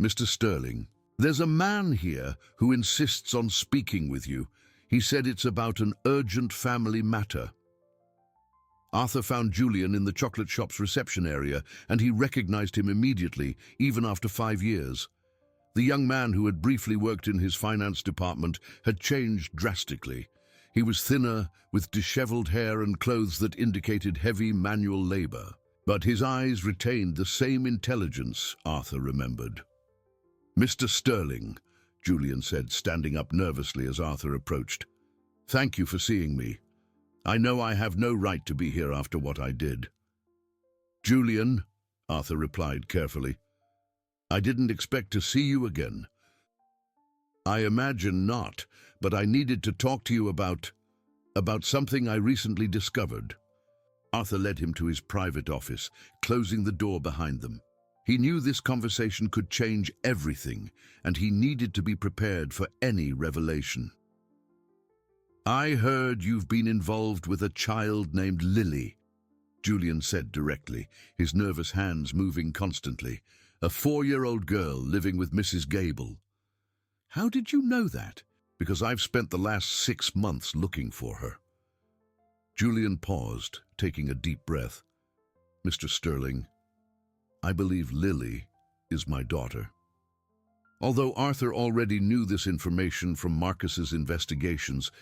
"Mr. Sterling, there's a man here who insists on speaking with you. He said it's about an urgent family matter." Arthur found Julian in the chocolate shop's reception area, and he recognized him immediately, even after 5 years. The young man who had briefly worked in his finance department had changed drastically. He was thinner, with disheveled hair and clothes that indicated heavy manual labor. But his eyes retained the same intelligence, Arthur remembered. "Mr. Sterling," Julian said, standing up nervously as Arthur approached. "Thank you for seeing me. I know I have no right to be here after what I did." "Julian," Arthur replied carefully, "I didn't expect to see you again." "I imagine not, but I needed to talk to you about something I recently discovered." Arthur led him to his private office, closing the door behind them. He knew this conversation could change everything, and he needed to be prepared for any revelation. "I heard you've been involved with a child named Lily," Julian said directly, his nervous hands moving constantly. "A 4-year-old girl living with Mrs. Gable." "How did you know that?" "Because I've spent the last 6 months looking for her." Julian paused, taking a deep breath. "Mr. Sterling, I believe Lily is my daughter." Although Arthur already knew this information from Marcus's investigations,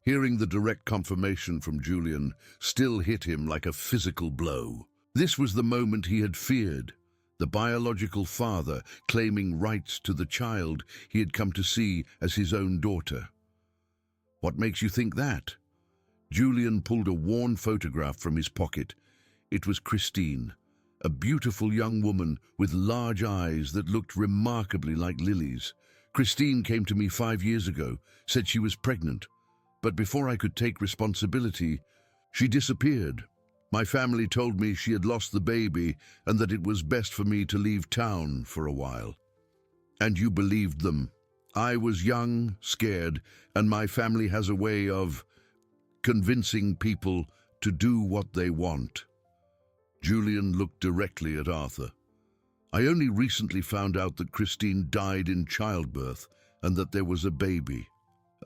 hearing the direct confirmation from Julian still hit him like a physical blow. This was the moment he had feared, the biological father claiming rights to the child he had come to see as his own daughter. "What makes you think that?" Julian pulled a worn photograph from his pocket. It was Christine, a beautiful young woman with large eyes that looked remarkably like Lily's. "Christine came to me 5 years ago, said she was pregnant. But before I could take responsibility, she disappeared. My family told me she had lost the baby and that it was best for me to leave town for a while." "And you believed them?" "I was young, scared, and my family has a way of convincing people to do what they want." Julian looked directly at Arthur. "I only recently found out that Christine died in childbirth and that there was a baby,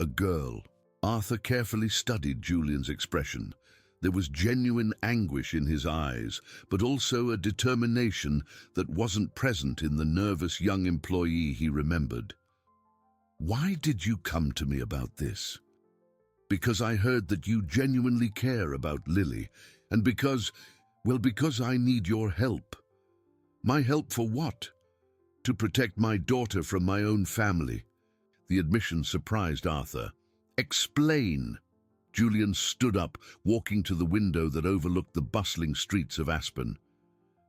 a girl." Arthur carefully studied Julian's expression. There was genuine anguish in his eyes, but also a determination that wasn't present in the nervous young employee he remembered. "Why did you come to me about this?" "Because I heard that you genuinely care about Lily, and because I need your help." "My help for what?" "To protect my daughter from my own family." The admission surprised Arthur. "Explain." Julian stood up, walking to the window that overlooked the bustling streets of Aspen.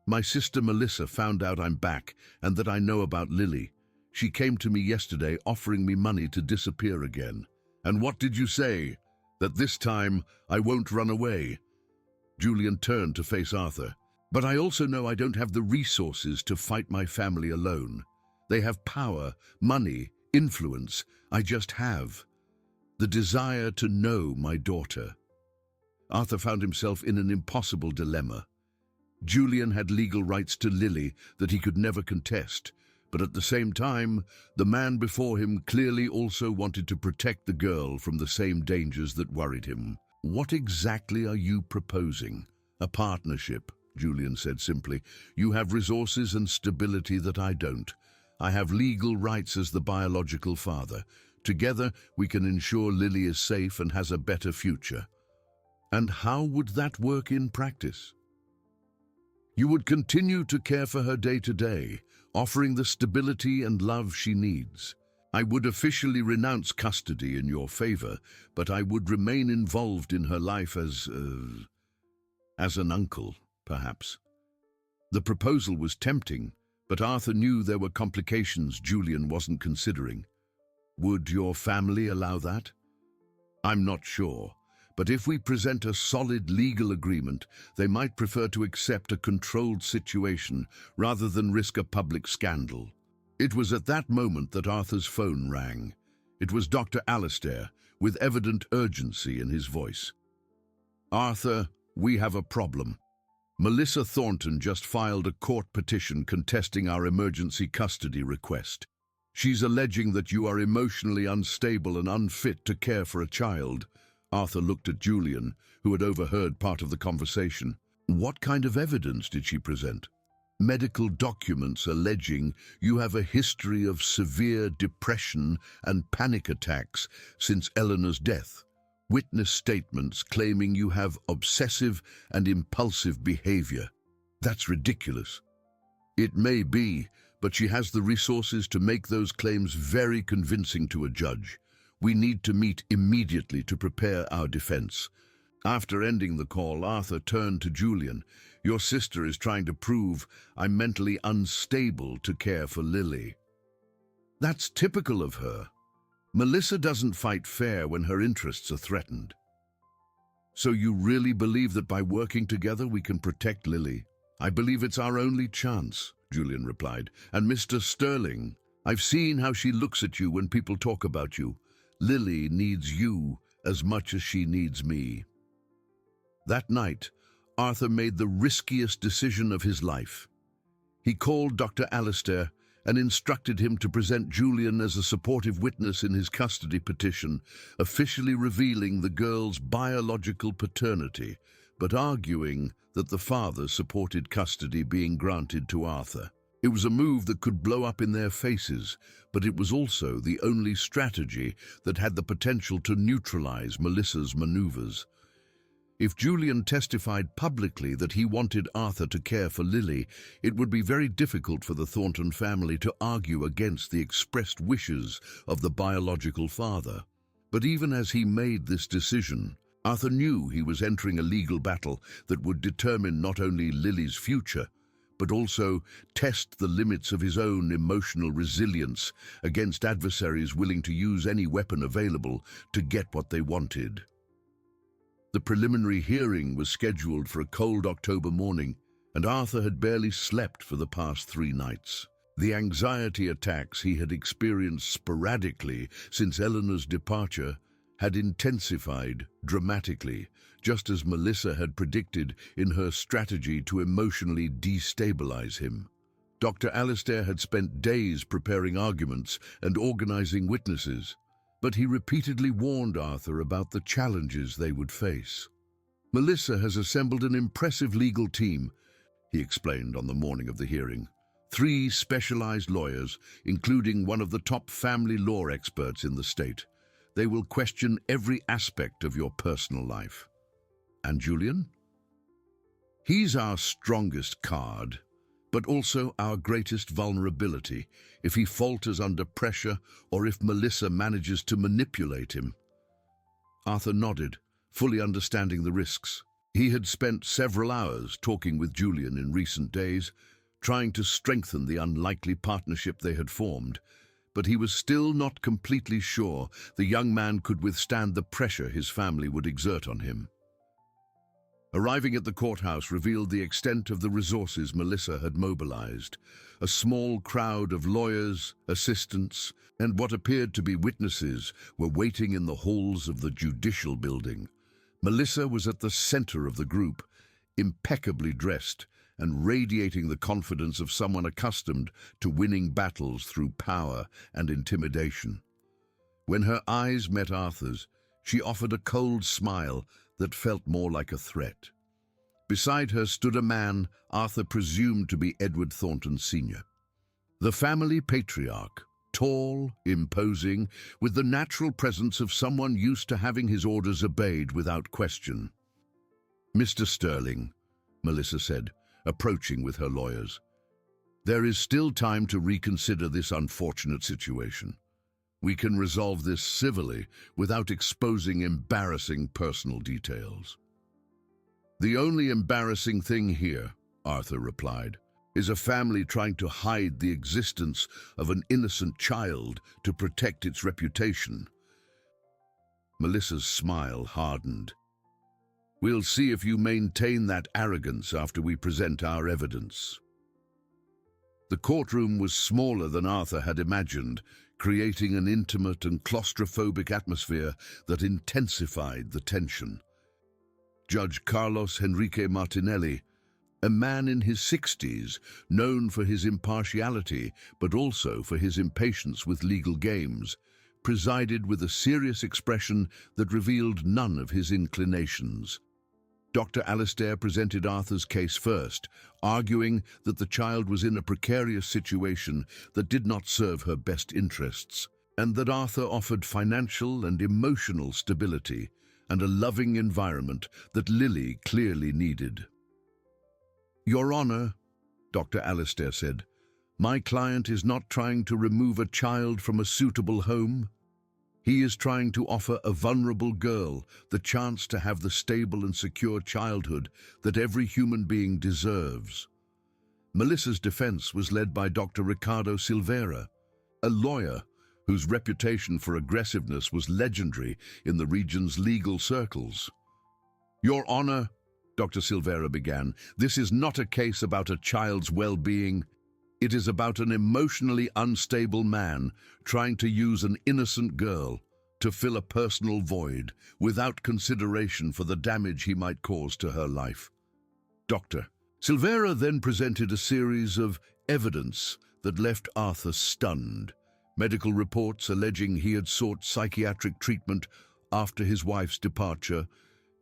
"My sister Melissa found out I'm back and that I know about Lily. She came to me yesterday offering me money to disappear again." "And what did you say?" "That this time I won't run away." Julian turned to face Arthur. "But I also know I don't have the resources to fight my family alone. They have power, money, influence. I just have the desire to know my daughter." Arthur found himself in an impossible dilemma. Julian had legal rights to Lily that he could never contest, but at the same time, the man before him clearly also wanted to protect the girl from the same dangers that worried him. "What exactly are you proposing?" "A partnership," Julian said simply. "You have resources and stability that I don't. I have legal rights as the biological father. Together, we can ensure Lily is safe and has a better future." "And how would that work in practice?" "You would continue to care for her day to day, offering the stability and love she needs. I would officially renounce custody in your favor, but I would remain involved in her life as an uncle, perhaps." The proposal was tempting, but Arthur knew there were complications Julian wasn't considering. "Would your family allow that?" "I'm not sure. But if we present a solid legal agreement, they might prefer to accept a controlled situation rather than risk a public scandal." It was at that moment that Arthur's phone rang. It was Dr. Alistair, with evident urgency in his voice. "Arthur, we have a problem. Melissa Thornton just filed a court petition contesting our emergency custody request. She's alleging that you are emotionally unstable and unfit to care for a child." Arthur looked at Julian, who had overheard part of the conversation. "What kind of evidence did she present?" "Medical documents alleging you have a history of severe depression and panic attacks since Eleanor's death. Witness statements claiming you have obsessive and impulsive behavior." "That's ridiculous." "It may be, but she has the resources to make those claims very convincing to a judge. We need to meet immediately to prepare our defense." After ending the call, Arthur turned to Julian. "Your sister is trying to prove I'm mentally unstable to care for Lily." "That's typical of her. Melissa doesn't fight fair when her interests are threatened." "So you really believe that by working together we can protect Lily?" "I believe it's our only chance," Julian replied. "And Mr. Sterling, I've seen how she looks at you when people talk about you. Lily needs you as much as she needs me." That night, Arthur made the riskiest decision of his life. He called Dr. Alistair and instructed him to present Julian as a supportive witness in his custody petition, officially revealing the girl's biological paternity, but arguing that the father supported custody being granted to Arthur. It was a move that could blow up in their faces, but it was also the only strategy that had the potential to neutralize Melissa's maneuvers. If Julian testified publicly that he wanted Arthur to care for Lily, it would be very difficult for the Thornton family to argue against the expressed wishes of the biological father. But even as he made this decision, Arthur knew he was entering a legal battle that would determine not only Lily's future, but also test the limits of his own emotional resilience against adversaries willing to use any weapon available to get what they wanted. The preliminary hearing was scheduled for a cold October morning, and Arthur had barely slept for the past 3 nights. The anxiety attacks he had experienced sporadically since Eleanor's departure had intensified dramatically, just as Melissa had predicted in her strategy to emotionally destabilize him. Dr. Alistair had spent days preparing arguments and organizing witnesses, but he repeatedly warned Arthur about the challenges they would face. "Melissa has assembled an impressive legal team," he explained on the morning of the hearing. 3 specialized lawyers, including one of the top family law experts in the state. They will question every aspect of your personal life." "And Julian?" "He's our strongest card, but also our greatest vulnerability if he falters under pressure or if Melissa manages to manipulate him." Arthur nodded, fully understanding the risks. He had spent several hours talking with Julian in recent days, trying to strengthen the unlikely partnership they had formed, but he was still not completely sure the young man could withstand the pressure his family would exert on him. Arriving at the courthouse revealed the extent of the resources Melissa had mobilized. A small crowd of lawyers, assistants, and what appeared to be witnesses were waiting in the halls of the judicial building. Melissa was at the center of the group, impeccably dressed and radiating the confidence of someone accustomed to winning battles through power and intimidation. When her eyes met Arthur's, she offered a cold smile that felt more like a threat. Beside her stood a man Arthur presumed to be Edward Thornton Sr., the family patriarch, tall, imposing, with the natural presence of someone used to having his orders obeyed without question. "Mr. Sterling," Melissa said, approaching with her lawyers, "there is still time to reconsider this unfortunate situation. We can resolve this civilly without exposing embarrassing personal details." "The only embarrassing thing here," Arthur replied, "is a family trying to hide the existence of an innocent child to protect its reputation." Melissa's smile hardened. "We'll see if you maintain that arrogance after we present our evidence." The courtroom was smaller than Arthur had imagined, creating an intimate and claustrophobic atmosphere that intensified the tension. Judge Carlos Enrique Martinelli, a man in his 60s, known for his impartiality but also for his impatience with legal games, presided with a serious expression that revealed none of his inclinations. Dr. Alistair presented Arthur's case first, arguing that the child was in a precarious situation that did not serve her best interests, and that Arthur offered financial and emotional stability and a loving environment that Lily clearly needed. "Your Honor," Dr. Alistair said, "my client is not trying to remove a child from a suitable home. He is trying to offer a vulnerable girl the chance to have the stable and secure childhood that every human being deserves." Melissa's defense was led by Dr. Ricardo Silveira, a lawyer whose reputation for aggressiveness was legendary in the region's legal circles. "Your Honor," Dr. Silveira began, "this is not a case about a child's well-being. It is about an emotionally unstable man trying to use an innocent girl to fill a personal void without consideration for the damage he might cause to her life." Dr. Silveira then presented a series of evidence that left Arthur stunned. Medical reports alleging he had sought psychiatric treatment after his wife's departure,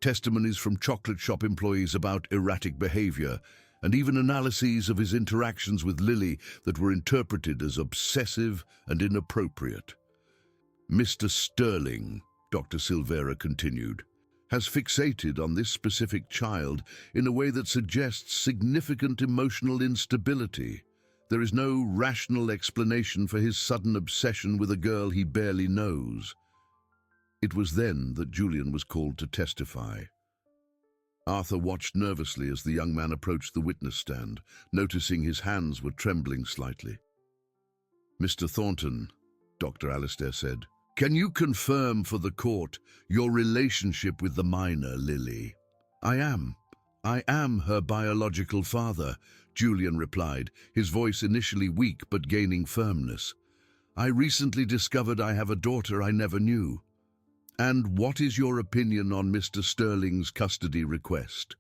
testimonies from chocolate shop employees about erratic behavior, and even analyses of his interactions with Lily that were interpreted as obsessive and inappropriate. "Mr. Sterling," Dr. Silveira continued, "has fixated on this specific child in a way that suggests significant emotional instability. There is no rational explanation for his sudden obsession with a girl he barely knows." It was then that Julian was called to testify. Arthur watched nervously as the young man approached the witness stand, noticing his hands were trembling slightly. "Mr. Thornton," Dr. Alistair said, "can you confirm for the court your relationship with the minor, Lily?" I am her biological father," Julian replied, his voice initially weak but gaining firmness. "I recently discovered I have a daughter I never knew." "And what is your opinion on Mr. Sterling's custody request?"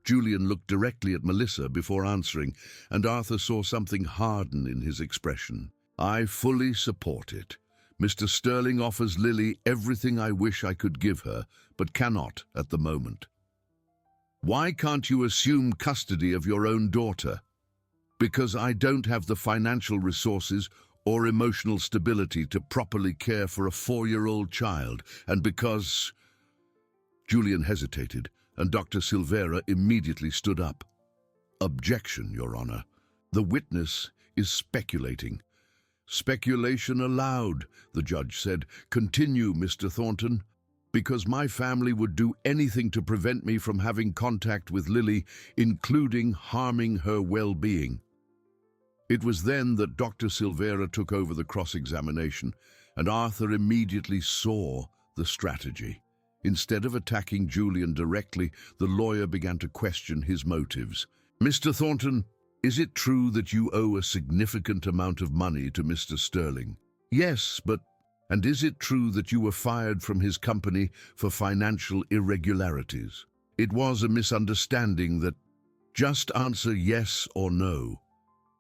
Julian looked directly at Melissa before answering, and Arthur saw something harden in his expression. "I fully support it. Mr. Sterling offers Lily everything I wish I could give her, but cannot at the moment." "Why can't you assume custody of your own daughter?" "Because I don't have the financial resources or emotional stability to properly care for a 4-year-old child, and because—" Julian hesitated, and Dr. Silveira immediately stood up. "Objection, Your Honor. The witness is speculating." "Speculation allowed," the judge said. "Continue, Mr. Thornton." "Because my family would do anything to prevent me from having contact with Lily, including harming her well-being." It was then that Dr. Silveira took over the cross-examination, and Arthur immediately saw the strategy. Instead of attacking Julian directly, the lawyer began to question his motives. "Mr. Thornton, is it true that you owe a significant amount of money to Mr. Sterling?" "Yes, but—" And is it true that you were fired from his company for financial irregularities? It was a misunderstanding that... Just answer yes or no.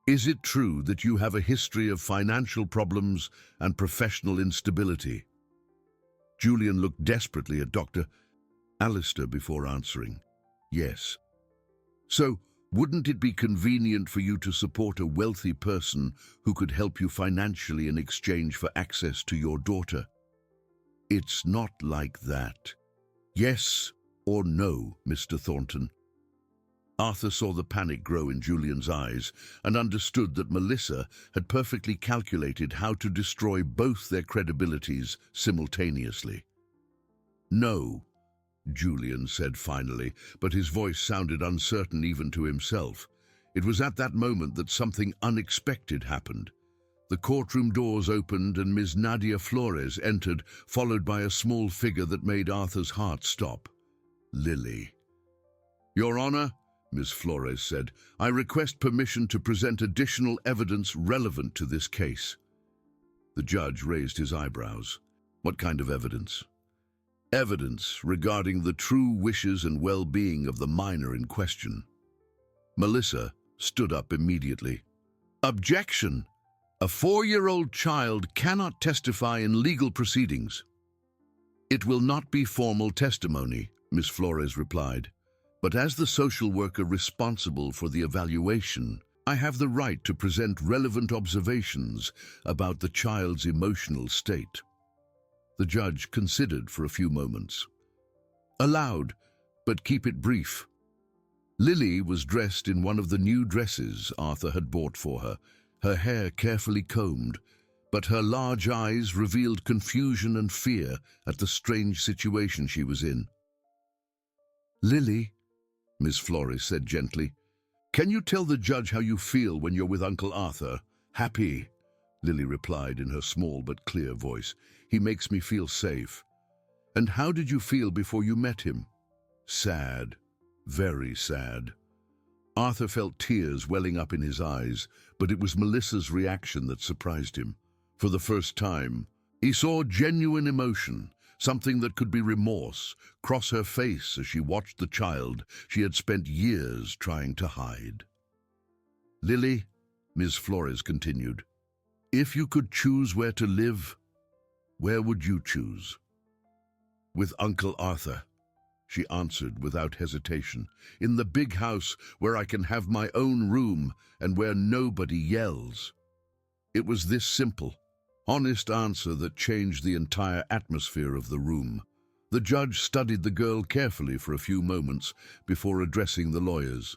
Is it true that you have a history of financial problems and professional instability? Julian looked desperately at Dr. Alistair before answering. Yes. So, wouldn't it be convenient for you to support a wealthy person who could help you financially in exchange for access to your daughter? It's not like that. Yes or no, Mr. Thornton? Arthur saw the panic grow in Julian's eyes and understood that Melissa had perfectly calculated how to destroy both their credibilities simultaneously. No, Julian said finally, but his voice sounded uncertain even to himself. It was at that moment that something unexpected happened. The courtroom doors opened and Ms. Nadia Flores entered, followed by a small figure that made Arthur's heart stop. Lily. Your Honor, Ms. Flores said, I request permission to present additional evidence relevant to this case. The judge raised his eyebrows. What kind of evidence? Evidence regarding the true wishes and well-being of the minor in question. Melissa stood up immediately. Objection! A 4-year-old child cannot testify in legal proceedings. It will not be formal testimony, Ms. Flores replied. But as the social worker responsible for the evaluation, I have the right to present relevant observations about the child's emotional state. The judge considered for a few moments. Allowed, but keep it brief. Lily was dressed in one of the new dresses Arthur had bought for her hair carefully combed, but her large eyes revealed confusion and fear at the strange situation she was in. Lily, Miss Flores said gently, can you tell the judge how you feel when you're with Uncle Arthur? Happy, Lily replied in her small but clear voice. He makes me feel safe. And how did you feel before you met him? Sad, very sad. Arthur felt tears welling up in his eyes, but it was Melissa's reaction that surprised him. For the first time, he saw genuine emotion, something that could be remorse, cross her face as she watched the child she had spent years trying to hide. Lily, Ms. Flores continued, if you could choose where to live, where would you choose? With Uncle Arthur, she answered without hesitation, in the big house where I can have my own room and where nobody yells. It was this simple, honest answer that changed the entire atmosphere of the room. The judge studied the girl carefully for a few moments before addressing the lawyers.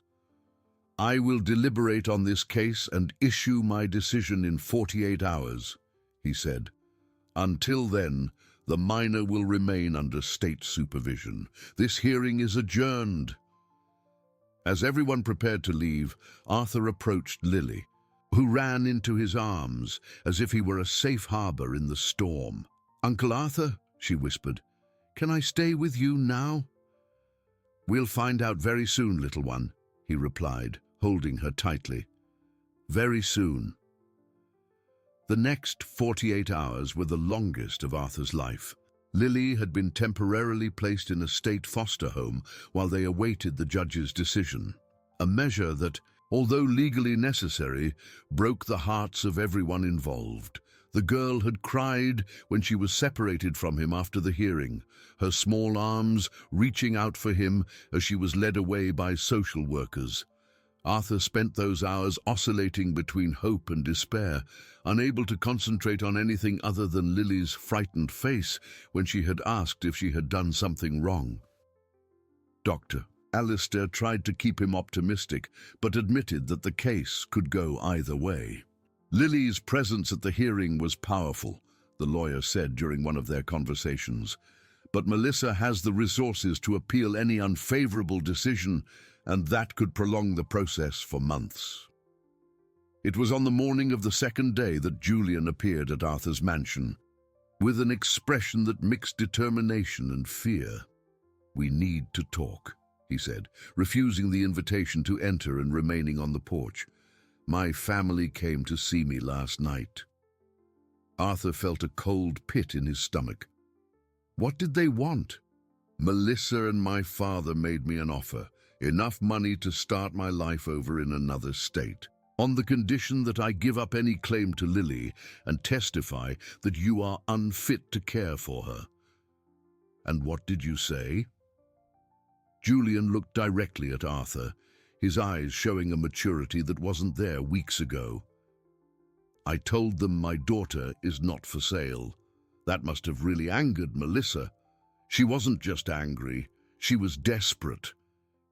I will deliberate on this case and issue my decision in 48 hours, he said. Until then, the minor will remain under state supervision. This hearing is adjourned. As everyone prepared to leave, Arthur approached Lily, who ran into his arms as if he were a safe harbor in the storm. Uncle Arthur, she whispered, can I stay with you now? We'll find out very soon, little one, he replied, holding her tightly. Very soon. The next 48 hours were the longest of Arthur's life. Lily had been temporarily placed in a state foster home while they awaited the judge's decision, a measure that, although legally necessary, broke the hearts of everyone involved. The girl had cried when she was separated from him after the hearing, her small arms reaching out for him as she was led away by social workers. Arthur spent those hours oscillating between hope and despair, unable to concentrate on anything other than Lily's frightened face when she had asked if she had done something wrong. Dr. Alistair tried to keep him optimistic, but admitted that the case could go either way. Lily's presence at the hearing was powerful, the lawyer said during one of their conversations, but Melissa has the resources to appeal any unfavorable decision, and that could prolong the process for months. It was on the morning of the second day that Julian appeared at Arthur's mansion, with an expression that mixed determination and fear. We need to talk, he said, refusing the invitation to enter and remaining on the porch. My family came to see me last night. Arthur felt a cold pit in his stomach. What did they want? Melissa and my father made me an offer, enough money to start my life over in another state, on the condition that I give up any claim to Lily and testify that you are unfit to care for her. And what did you say? Julian looked directly at Arthur, his eyes showing a maturity that wasn't there weeks ago. I told them my daughter is not for sale. That must have really angered Melissa. She wasn't just angry, she was desperate.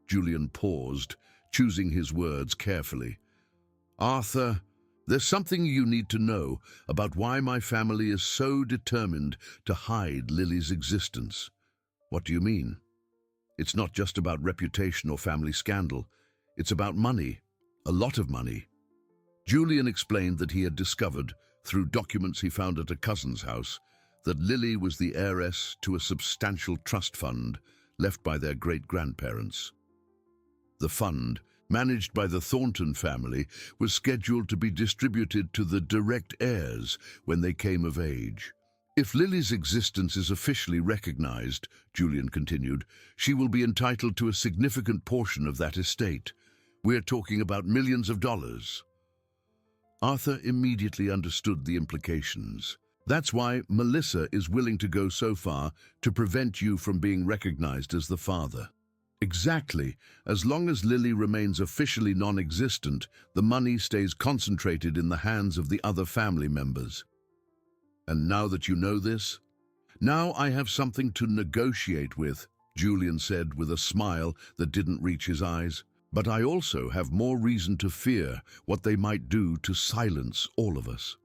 Julian paused, choosing his words carefully. Arthur, there's something you need to know about why my family is so determined to hide Lily's existence. What do you mean? It's not just about reputation or family scandal. It's about money, a lot of money. Julian explained that he had discovered, through documents he found at a cousin's house, that Lily was the heiress to a substantial trust fund left by their great-grandparents. The fund, managed by the Thornton family, was scheduled to be distributed to the direct heirs when they came of age. If Lily's existence is officially recognized, Julian continued, she will be entitled to a significant portion of that estate. We're talking about millions of dollars. Arthur immediately understood the implications. That's why Melissa is willing to go so far to prevent you from being recognized as the father. Exactly. As long as Lily remains officially non-existent, the money stays concentrated in the hands of the other family members. And now that you know this, now I have something to negotiate with, Julian said with a smile that didn't reach his eyes. But I also have more reason to fear what they might do to silence all of us.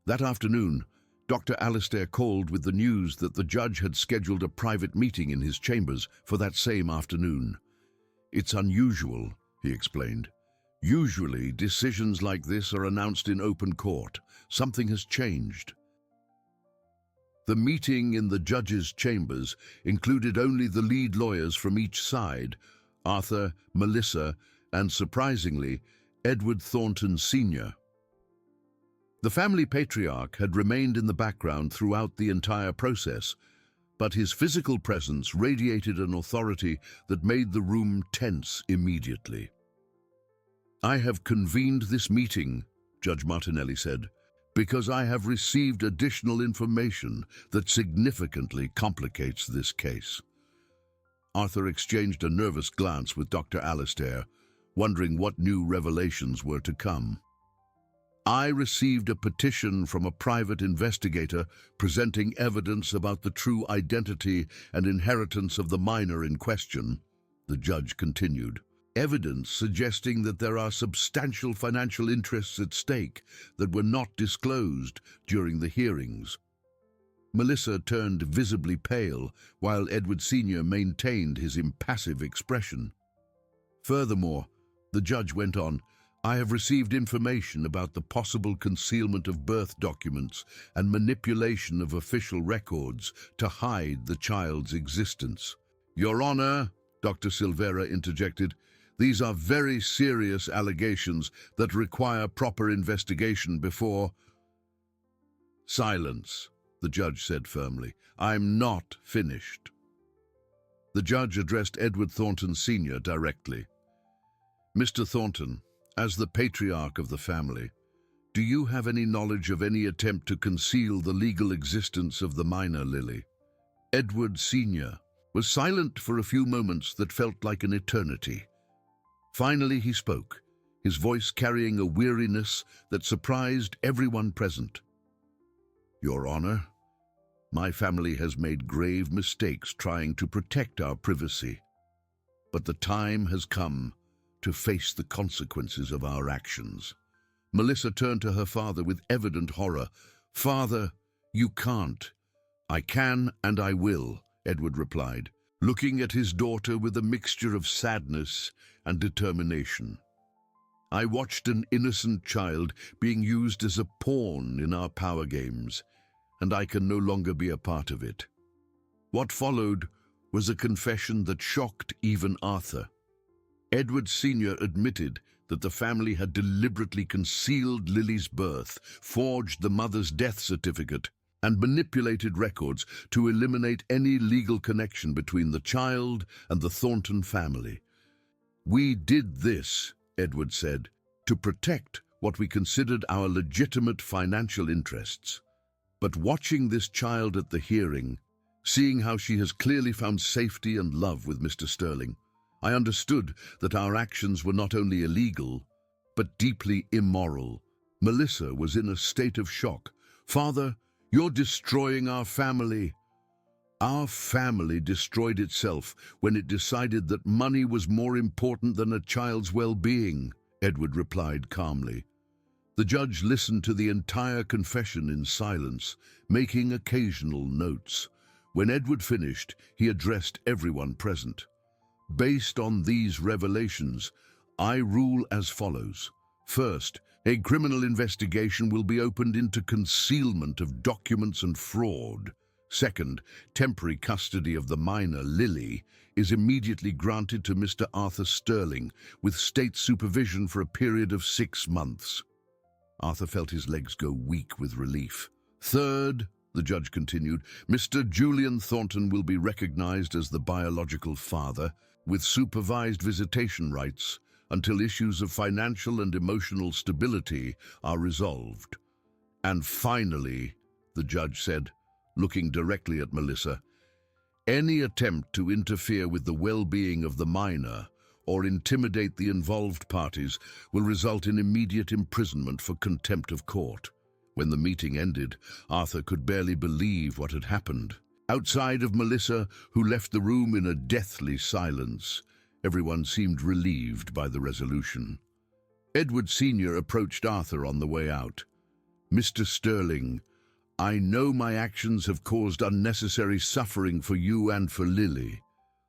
That afternoon, Dr. Alastair called with the news that the judge had scheduled a private meeting in his chambers for that same afternoon. It's unusual, he explained. Usually, decisions like this are announced in open court. Something has changed. The meeting in the judge's chambers included only the lead lawyers from each side, Arthur, Melissa, and, surprisingly, Edward Thornton Sr. The family patriarch had remained in the background throughout the entire process, but his physical presence radiated an authority that made the room tense immediately. I have convened this meeting, Judge Martinelli said, because I have received additional information that significantly complicates this case. Arthur exchanged a nervous glance with Dr. Alastair, wondering what new revelations were to come. I received a petition from a private investigator presenting evidence about the true identity and inheritance of the minor in question, the judge continued. Evidence suggesting that there are substantial financial interests at stake that were not disclosed during the hearings. Melissa turned visibly pale, while Edward Sr. maintained his impassive expression. Furthermore, the judge went on, I have received information about the possible concealment of birth documents and manipulation of official records to hide the child's existence. Your Honor, Dr. Silvera interjected, these are very serious allegations that require proper investigation before... Silence, the judge said firmly. I'm not finished. The judge addressed Edward Thornton Sr. directly. Mr. Thornton, as the patriarch of the family, do you have any knowledge of any attempt to conceal the legal existence of the minor Lily? Edward Sr. was silent for a few moments that felt like an eternity. Finally he spoke, his voice carrying a weariness that surprised everyone present. Your Honor, my family has made grave mistakes trying to protect our privacy, but the time has come to face the consequences of our actions. Melissa turned to her father with evident horror. Father, you can't. I can and I will, Edward replied, looking at his daughter with a mixture of sadness and determination. I watched an innocent child being used as a pawn in our power games, and I can no longer be a part of it. What followed was a confession that shocked even Arthur. Edward Sr. admitted that the family had deliberately concealed Lily's birth, forged the mother's death certificate, and manipulated records to eliminate any legal connection between the child and the Thornton family. "We did this," Edward said, "to protect what we considered our legitimate financial interests. But watching this child at the hearing, seeing how she has clearly found safety and love with Mr. Sterling, I understood that our actions were not only illegal, but deeply immoral." Melissa was in a state of shock. "Father, you're destroying our family." "Our family destroyed itself when it decided that money was more important than a child's well-being," Edward replied calmly. The judge listened to the entire confession in silence, making occasional notes. When Edward finished, he addressed everyone present. "Based on these revelations, I rule as follows. First, a criminal investigation will be opened into concealment of documents and fraud. Second, temporary custody of the minor, Lily, is immediately granted to Mr. Arthur Sterling, with state supervision for a period of 6 months. Arthur felt his legs go weak with relief. "Third," the judge continued, "Mr. Julian Thornton will be recognized as the biological father, with supervised visitation rights, until issues of financial and emotional stability are resolved. And finally," the judge said, looking directly at Melissa, "any attempt to interfere with the well-being of the minor or intimidate the involved parties will result in immediate imprisonment for contempt of court." When the meeting ended, Arthur could barely believe what had happened. Outside of Melissa, who left the room in a deathly silence, everyone seemed relieved by the resolution. Edward Sr. approached Arthur on the way out. "Mr. Sterling, I know my actions have caused unnecessary suffering for you and for Lily.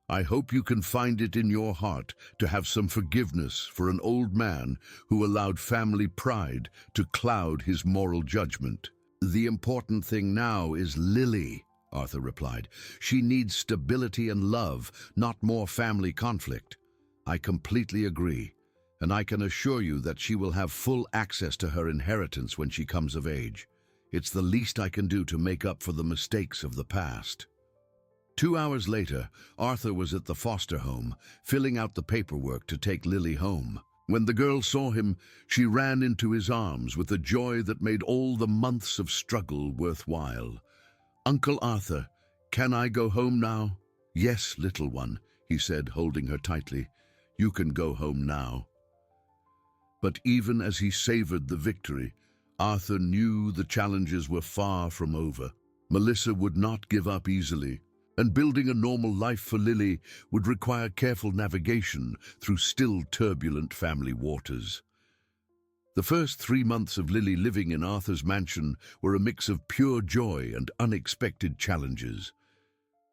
I hope you can find it in your heart to have some forgiveness for an old man who allowed family pride to cloud his moral judgment." "The important thing now is Lily," Arthur replied. "She needs stability and love, not more family conflict." "I completely agree, and I can assure you that she will have full access to her inheritance when she comes of age. It's the least I can do to make up for the mistakes of the past." 2 hours later, Arthur was at the foster home, filling out the paperwork to take Lily home. When the girl saw him, she ran into his arms with a joy that made all the months of struggle worthwhile. "Uncle Arthur, can I go home now?" "Yes, little one," he said, holding her tightly. "You can go home now." But even as he savored the victory, Arthur knew the challenges were far from over. Melissa would not give up easily, and building a normal life for Lily would require careful navigation through still turbulent family waters. The first 3 months of Lily living in Arthur's mansion were a mix of pure joy and unexpected challenges.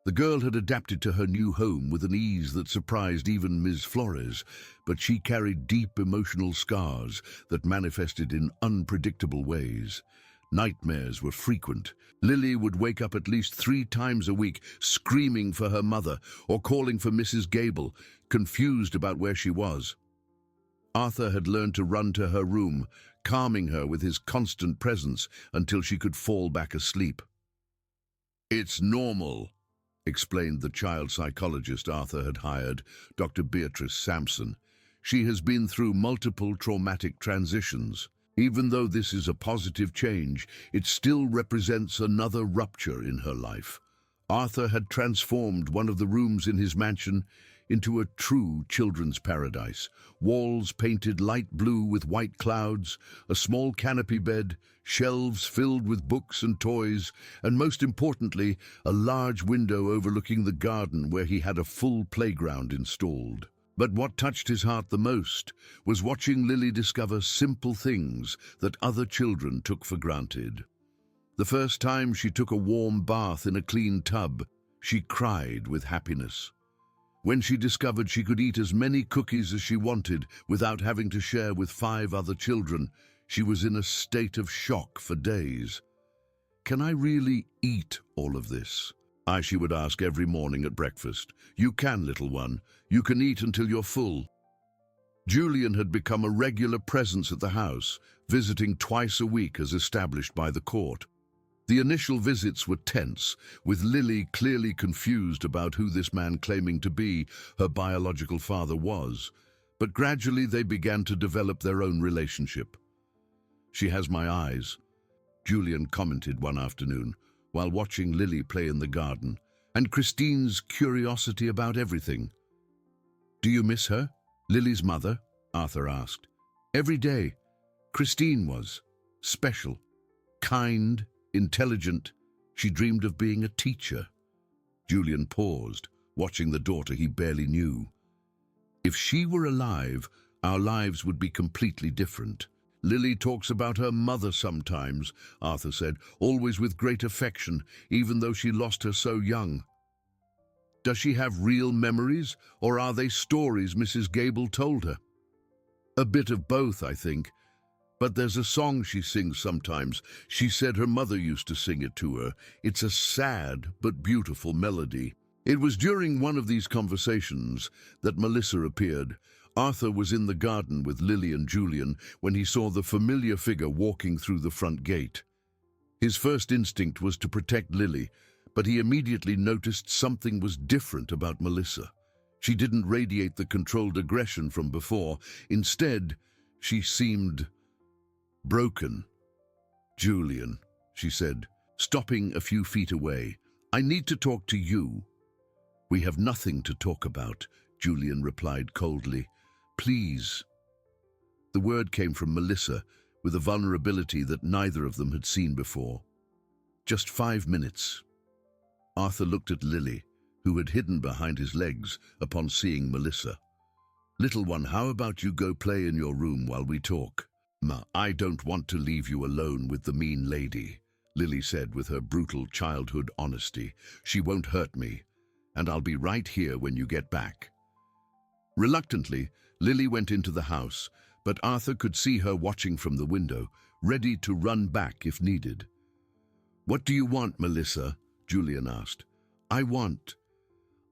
The girl had adapted to her new home with an ease that surprised even Ms. Flores, but she carried deep emotional scars that manifested in unpredictable ways. Nightmares were frequent. Lily would wake up at least 3 times a week, screaming for her mother or calling for Mrs. Gable, confused about where she was. Arthur had learned to run to her room, calming her with his constant presence until she could fall back asleep. "It's normal," explained the child psychologist Arthur had hired, Dr. Beatrice Sampson. "She has been through multiple traumatic transitions. Even though this is a positive change, it still represents another rupture in her life." Arthur had transformed one of the rooms in his mansion into a true children's paradise. Walls painted light blue with white clouds, a small canopy bed, shelves filled with books and toys, and most importantly, a large window overlooking the garden where he had a full playground installed. But what touched his heart the most was watching Lily discover simple things that other children took for granted. The first time she took a warm bath in a clean tub, she cried with happiness. When she discovered she could eat as many cookies as she wanted without having to share with 5 other children, she was in a state of shock for days. "Can I really eat all of this?" She would ask every morning at breakfast. "You can, little one. You can eat until you're full." Julian had become a regular presence at the house, visiting twice a week as established by the court. The initial visits were tense, with Lily clearly confused about who this man claiming to be her biological father was, but gradually they began to develop their own relationship. "She has my eyes," Julian commented one afternoon, while watching Lily play in the garden, "and Christine's curiosity about everything." "Do you miss her, Lily's mother?" Arthur asked. "Every day. Christine was special, kind, intelligent. She dreamed of being a teacher." Julian paused, watching the daughter he barely knew. "If she were alive, our lives would be completely different." "Lily talks about her mother sometimes," Arthur said, "always with great affection, even though she lost her so young." "Does she have real memories, or are they stories Mrs. Gable told her?" "A bit of both, I think. But there's a song she sings sometimes. She said her mother used to sing it to her. It's a sad but beautiful melody." It was during one of these conversations that Melissa appeared. Arthur was in the garden with Lily and Julian when he saw the familiar figure walking through the front gate. His first instinct was to protect Lily, but he immediately noticed something was different about Melissa. She didn't radiate the controlled aggression from before. Instead, she seemed broken. "Julian," she said, stopping a few feet away, "I need to talk to you." "We have nothing to talk about," Julian replied coldly. "Please." The word came from Melissa with a vulnerability that neither of them had seen before. "Just 5 minutes." Arthur looked at Lily, who had hidden behind his legs upon seeing Melissa. "Little one, how about you go play in your room while we talk?" "I don't want to leave you alone with the mean lady," Lily said with her brutal childhood honesty. "She won't hurt me, and I'll be right here when you get back." Reluctantly, Lily went into the house, but Arthur could see her watching from the window, ready to run back if needed. "What do you want, Melissa?" Julian asked. I want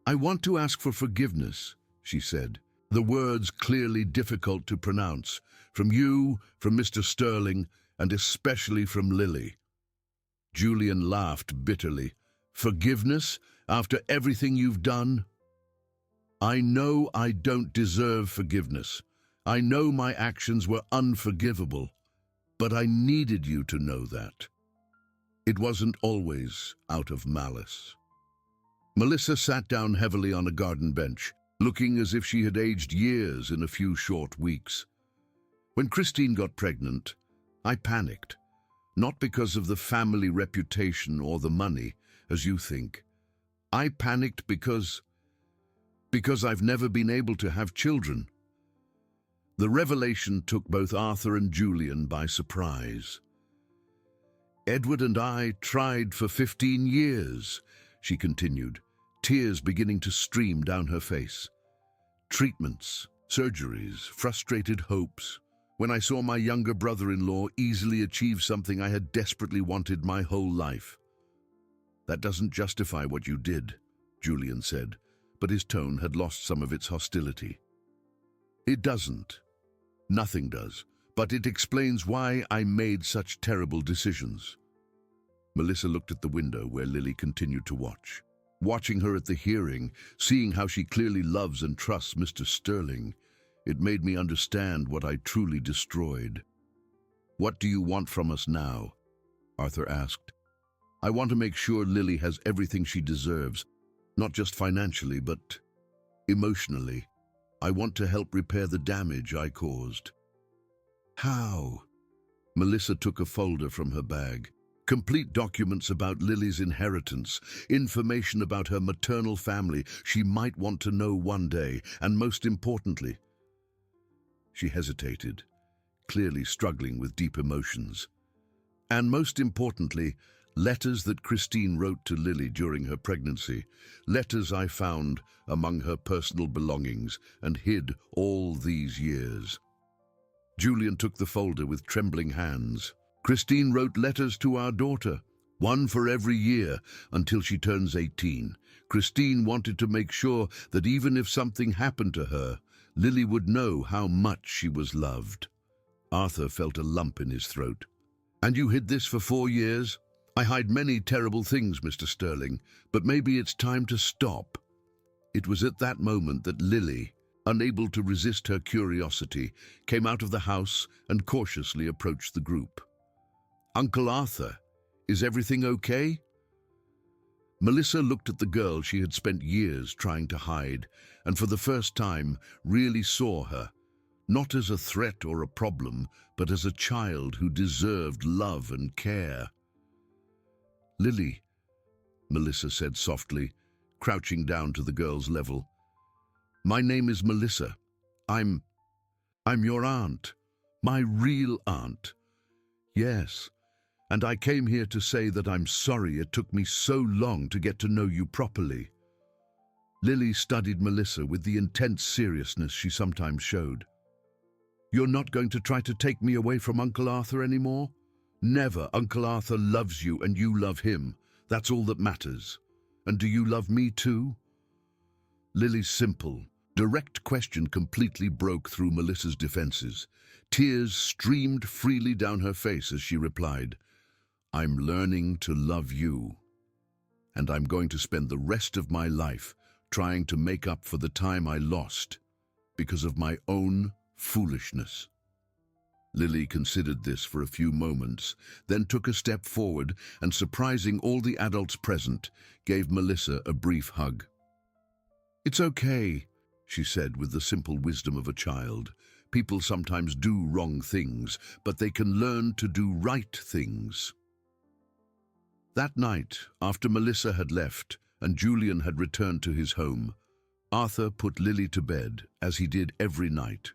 to ask for forgiveness," she said, the words clearly difficult to pronounce, "from you, from Mr. Sterling, and especially from Lily." Julian laughed bitterly. "Forgiveness? After everything you've done?" "I know I don't deserve forgiveness. I know my actions were unforgivable, but I needed you to know that. It wasn't always out of malice." Melissa sat down heavily on a garden bench, looking as if she had aged years in a few short weeks. "When Christine got pregnant, I panicked. Not because of the family reputation or the money, as you think. I panicked because I've never been able to have children." The revelation took both Arthur and Julian by surprise. "Edward and I tried for 15 years, she continued, tears beginning to stream down her face. "Treatments, surgeries, frustrated hopes. When I saw my younger brother-in-law easily achieve something I had desperately wanted my whole life." "That doesn't justify what you did," Julian said, but his tone had lost some of its hostility. "It doesn't. Nothing does. But it explains why I made such terrible decisions." Melissa looked at the window where Lily continued to watch. Watching her at the hearing, seeing how she clearly loves and trusts Mr. Sterling, it made me understand what I truly destroyed. "What do you want from us now?" Arthur asked. "I want to make sure Lily has everything she deserves, not just financially, but emotionally. I want to help repair the damage I caused." "How?" Melissa took a folder from her bag. Complete documents about Lily's inheritance, information about her maternal family she might want to know one day, and most importantly— She hesitated, clearly struggling with deep emotions. "And most importantly, letters that Christine wrote to Lily during her pregnancy, letters I found among her personal belongings and hid all these years." Julian took the folder with trembling hands. "Christine wrote letters to our daughter, one for every year until she turns 18. Christine wanted to make sure that even if something happened to her, Lily would know how much she was loved. Arthur felt a lump in his throat. "And you hid this for 4 years? I hide many terrible things, Mr. Sterling, but maybe it's time to stop." It was at that moment that Lily, unable to resist her curiosity, came out of the house and cautiously approached the group. "Uncle Arthur, is everything okay?" Melissa looked at the girl she had spent years trying to hide, and for the first time really saw her, not as a threat or a problem, but as a child who deserved love and care. "Lily," Melissa said softly, crouching down to the girl's level. "My name is Melissa. I'm your aunt, my real aunt. Yes, and I came here to say that I'm sorry it took me so long to get to know you properly." Lily studied Melissa with the intense seriousness she sometimes showed. "You're not going to try to take me away from Uncle Arthur anymore? Never. Uncle Arthur loves you and you love him. That's all that matters. And do you love me too?" Lily's simple, direct question completely broke through Melissa's defenses. Tears streamed freely down her face as she replied, "I'm learning to love you, and I'm going to spend the rest of my life trying to make up for the time I lost because of my own foolishness." Lily considered this for a few moments, then took a step forward and, surprising all the adults present, gave Melissa a brief hug. "It's okay," she said with the simple wisdom of a child. "People sometimes do wrong things, but they can learn to do right things." That night, after Melissa had left and Julian had returned to his home, Arthur put Lily to bed, as he did every night.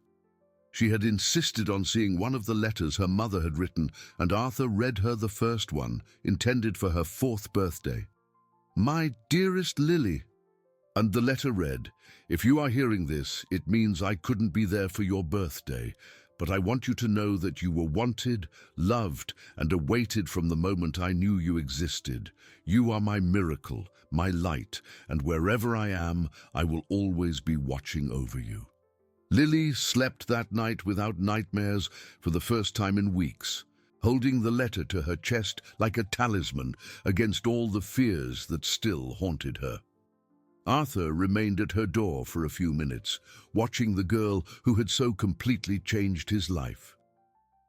She had insisted on seeing one of the letters her mother had written, and Arthur read her the first one, intended for her 4th birthday. "My dearest Lily," and the letter read, "If you are hearing this, it means I couldn't be there for your birthday, but I want you to know that you were wanted, loved, and awaited from the moment I knew you existed. You are my miracle, my light, and wherever I am, I will always be watching over you." Lily slept that night without nightmares for the first time in weeks, holding the letter to her chest like a talisman against all the fears that still haunted her. Arthur remained at her door for a few minutes, watching the girl who had so completely changed his life.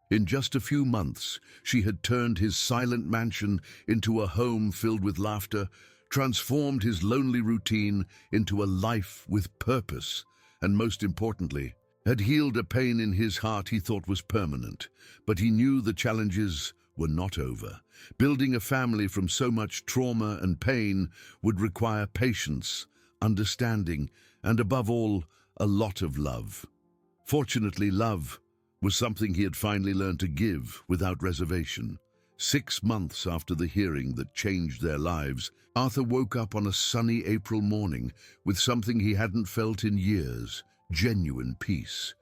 In just a few months, she had turned his silent mansion into a home filled with laughter, transformed his lonely routine into a life with purpose, and most importantly, had healed a pain in his heart he thought was permanent. But he knew the challenges were not over. Building a family from so much trauma and pain would require patience, understanding, and above all, a lot of love. Fortunately, love was something he had finally learned to give without reservation. 6 months after the hearing that changed their lives, Arthur woke up on a sunny April morning with something he hadn't felt in years: genuine peace.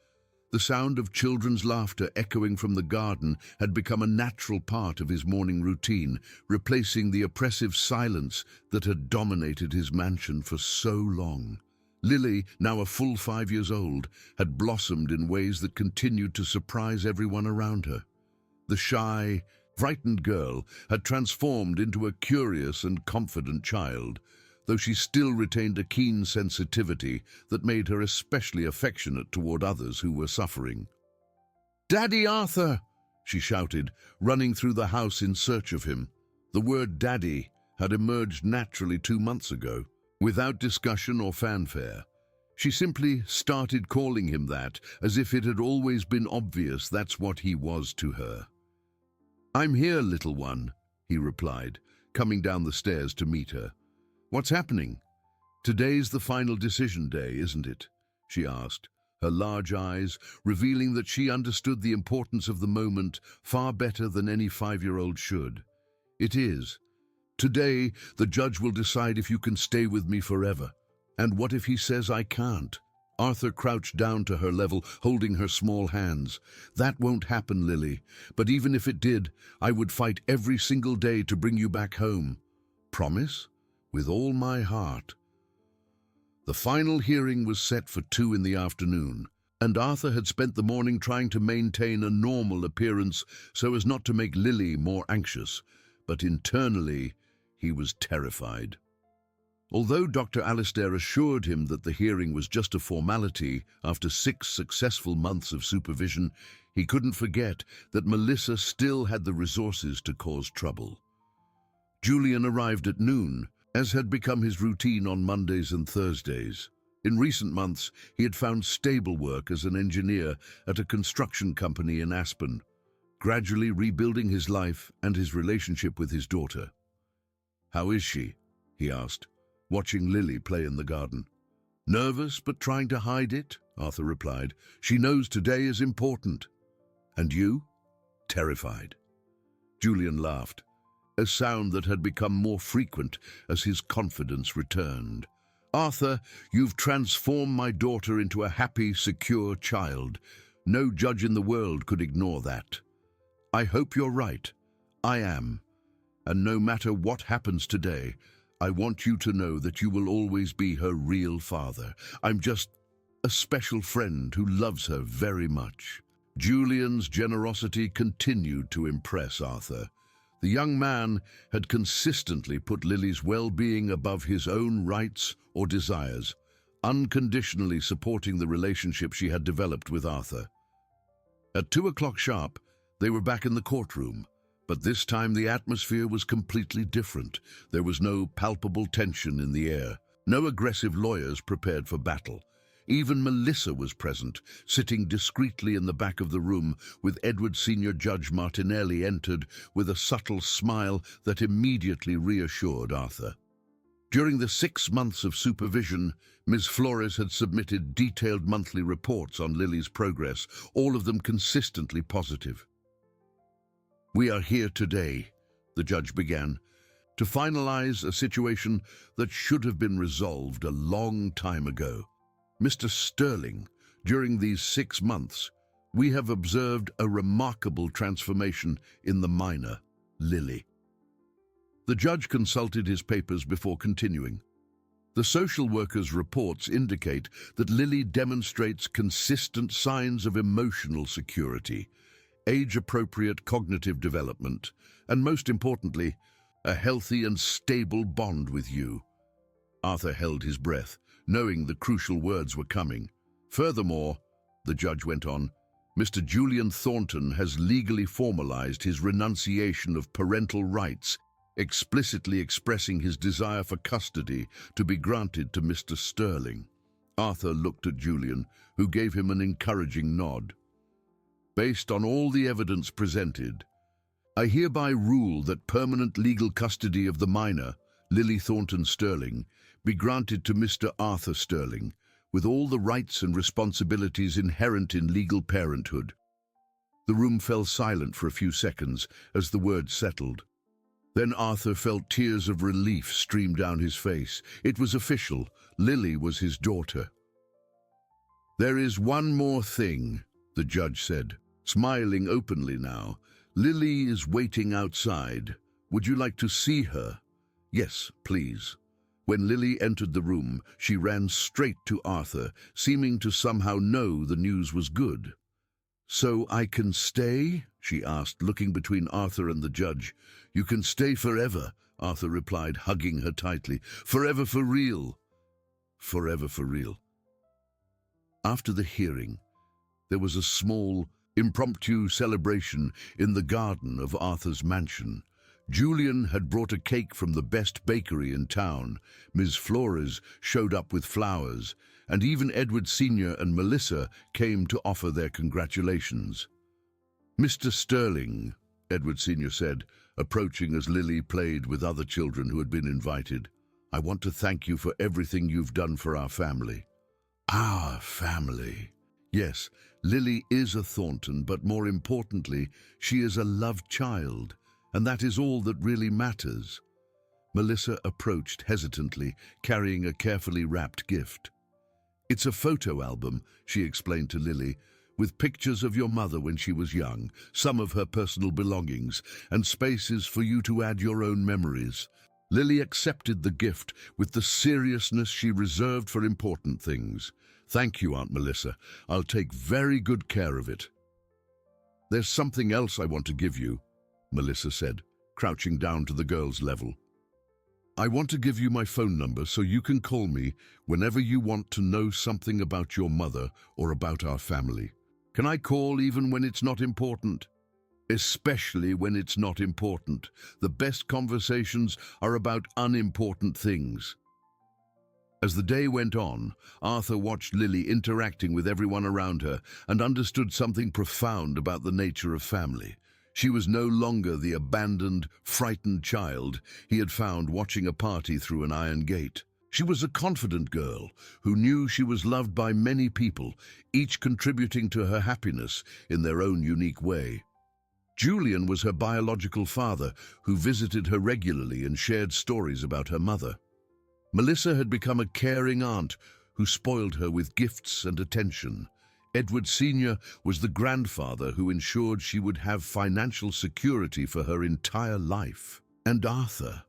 The sound of children's laughter echoing from the garden had become a natural part of his morning routine, replacing the oppressive silence that had dominated his mansion for so long. Lily, now a full 5 years old, had blossomed in ways that continued to surprise everyone around her. The shy, frightened girl had transformed into a curious and confident child, though she still retained a keen sensitivity that made her especially affectionate toward others who were suffering. "Daddy Arthur!" she shouted, running through the house in search of him. The word "daddy" had emerged naturally 2 months ago, without discussion or fanfare. She simply started calling him that, as if it had always been obvious that's what he was to her. "I'm here, little one," he replied, coming down the stairs to meet her. "What's happening? Today's the final decision day, isn't it?" she asked, her large eyes revealing that she understood the importance of the moment far better than any 5-year-old should. "It is. Today, the judge will decide if you can stay with me forever. And what if he says I can't?" Arthur crouched down to her level, holding her small hands. "That won't happen, Lily. But even if it did, I would fight every single day to bring you back home. Promise? With all my heart." The final hearing was set for 2 in the afternoon, and Arthur had spent the morning trying to maintain a normal appearance so as not to make Lily more anxious, but internally he was terrified. Although Dr. Alistair assured him that the hearing was just a formality after 6 successful months of supervision, he couldn't forget that Melissa still had the resources to cause trouble. Julian arrived at noon, as had become his routine on Mondays and Thursdays. In recent months, he had found stable work as an engineer at a construction company in Aspen, gradually rebuilding his life and his relationship with his daughter. "How is she?" he asked, watching Lily play in the garden. "Nervous, but trying to hide it," Arthur replied. "She knows today is important." "And you?" "Terrified." Julian laughed, a sound that had become more frequent as his confidence returned. "Arthur, you've transformed my daughter into a happy, secure child. No judge in the world could ignore that. I hope you're right. I am. And no matter what happens today, I want you to know that you will always be her real father. I'm just a special friend who loves her very much." Julian's generosity continued to impress Arthur. The young man had consistently put Lily's well-being above his own rights or desires, unconditionally supporting the relationship she had developed with Arthur. At 2 o'clock sharp, they were back in the courtroom. But this time the atmosphere was completely different. There was no palpable tension in the air, no aggressive lawyers prepared for battle. Even Melissa was present, sitting discreetly in the back of the room, with Edward Senior Judge Martinelli entered with a subtle smile that immediately reassured Arthur. During the 6 months of supervision, Ms. Flores had submitted detailed monthly reports on Lily's progress, all of them consistently positive. "We are here today," the judge began, "to finalize a situation that should have been resolved a long time ago. Mr. Sterling, during these 6 months, we have observed a remarkable transformation in the minor, Lily." The judge consulted his papers before continuing. "The social worker's reports indicate that Lily demonstrates consistent signs of emotional security, age-appropriate cognitive development, and most importantly, a healthy and stable bond with you." Arthur held his breath, knowing the crucial words were coming. "Furthermore," the judge went on, "Mr. Julian Thornton has legally formalized his renunciation of parental rights, explicitly expressing his desire for custody to be granted to Mr. Sterling." Arthur looked at Julian, who gave him an encouraging nod. "Based on all the evidence presented, I hereby rule that permanent legal custody of the minor, Lily Thornton Sterling, be granted to Mr. Arthur Sterling, with all the rights and responsibilities inherent in legal parenthood." The room fell silent for a few seconds as the words settled. Then Arthur felt tears of relief stream down his face. It was official. Lily was his daughter. "There is one more thing," the judge said, smiling openly now. "Lily is waiting outside. Would you like to see her?" "Yes, please." When Lily entered the room, she ran straight to Arthur, seeming to somehow know the news was good. "So I can stay?" she asked, looking between Arthur and the judge. "You can stay forever," Arthur replied, hugging her tightly. "Forever for real." Forever for real. After the hearing, there was a small, impromptu celebration in the garden of Arthur's mansion. Julian had brought a cake from the best bakery in town. Ms. Flores showed up with flowers, and even Edward Sr. and Melissa came to offer their congratulations. "Mr. Sterling," Edward Sr. said, approaching as Lily played with other children who had been invited, "I want to thank you for everything you've done for our family." "Our family." Yes, Lily is a Thornton, but more importantly, she is a loved child, and that is all that really matters. Melissa approached hesitantly, carrying a carefully wrapped gift. "It's a photo album," she explained to Lily, "with pictures of your mother when she was young, some of her personal belongings, and spaces for you to add your own memories." Lily accepted the gift with the seriousness she reserved for important things. "Thank you, Aunt Melissa. I'll take very good care of it." "There's something else I want to give you," Melissa said, crouching down to the girl's level. "I want to give you my phone number so you can call me whenever you want to know something about your mother or about our family. Can I call even when it's not important?" "Especially when it's not important. The best conversations are about unimportant things." As the day went on, Arthur watched Lily interacting with everyone around her and understood something profound about the nature of family. She was no longer the abandoned, frightened child he had found watching a party through an iron gate. She was a confident girl who knew she was loved by many people, each contributing to her happiness in their own unique way. Julian was her biological father, who visited her regularly and shared stories about her mother. Melissa had become a caring aunt who spoiled her with gifts and attention. Edward Sr. was the grandfather who ensured she would have financial security for her entire life. And Arthur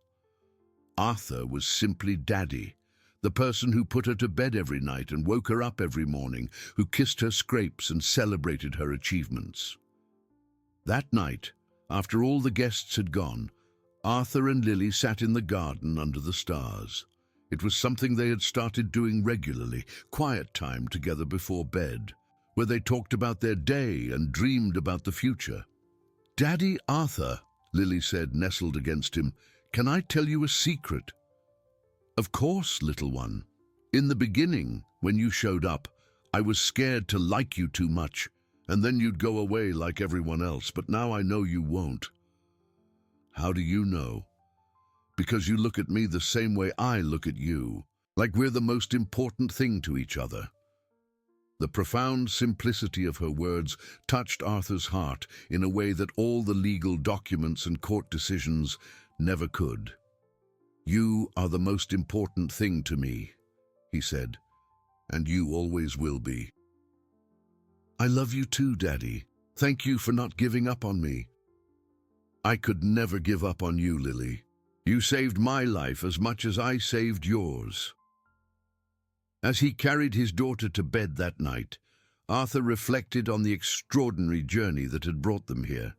was simply Daddy, the person who put her to bed every night and woke her up every morning, who kissed her scrapes and celebrated her achievements. That night, after all the guests had gone, Arthur and Lily sat in the garden under the stars. It was something they had started doing regularly, quiet time together before bed, where they talked about their day and dreamed about the future. "Daddy Arthur," Lily said, nestled against him, "can I tell you a secret?" "Of course, little one. In the beginning, when you showed up, I was scared to like you too much, and then you'd go away like everyone else, but now I know you won't." "How do you know?" "Because you look at me the same way I look at you, like we're the most important thing to each other." The profound simplicity of her words touched Arthur's heart in a way that all the legal documents and court decisions never could. "You are the most important thing to me," he said, "and you always will be." "I love you too, Daddy. Thank you for not giving up on me." "I could never give up on you, Lily. You saved my life as much as I saved yours." As he carried his daughter to bed that night, Arthur reflected on the extraordinary journey that had brought them here.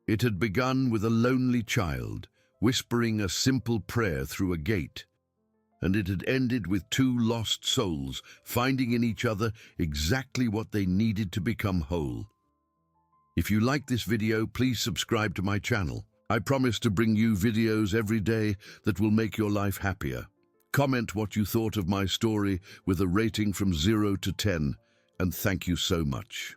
It had begun with a lonely child, whispering a simple prayer through a gate, and it had ended with two lost souls finding in each other exactly what they needed to become whole. If you like this video, please subscribe to my channel. I promise to bring you videos every day that will make your life happier. Comment what you thought of my story with a rating from 0 to 10, and thank you so much.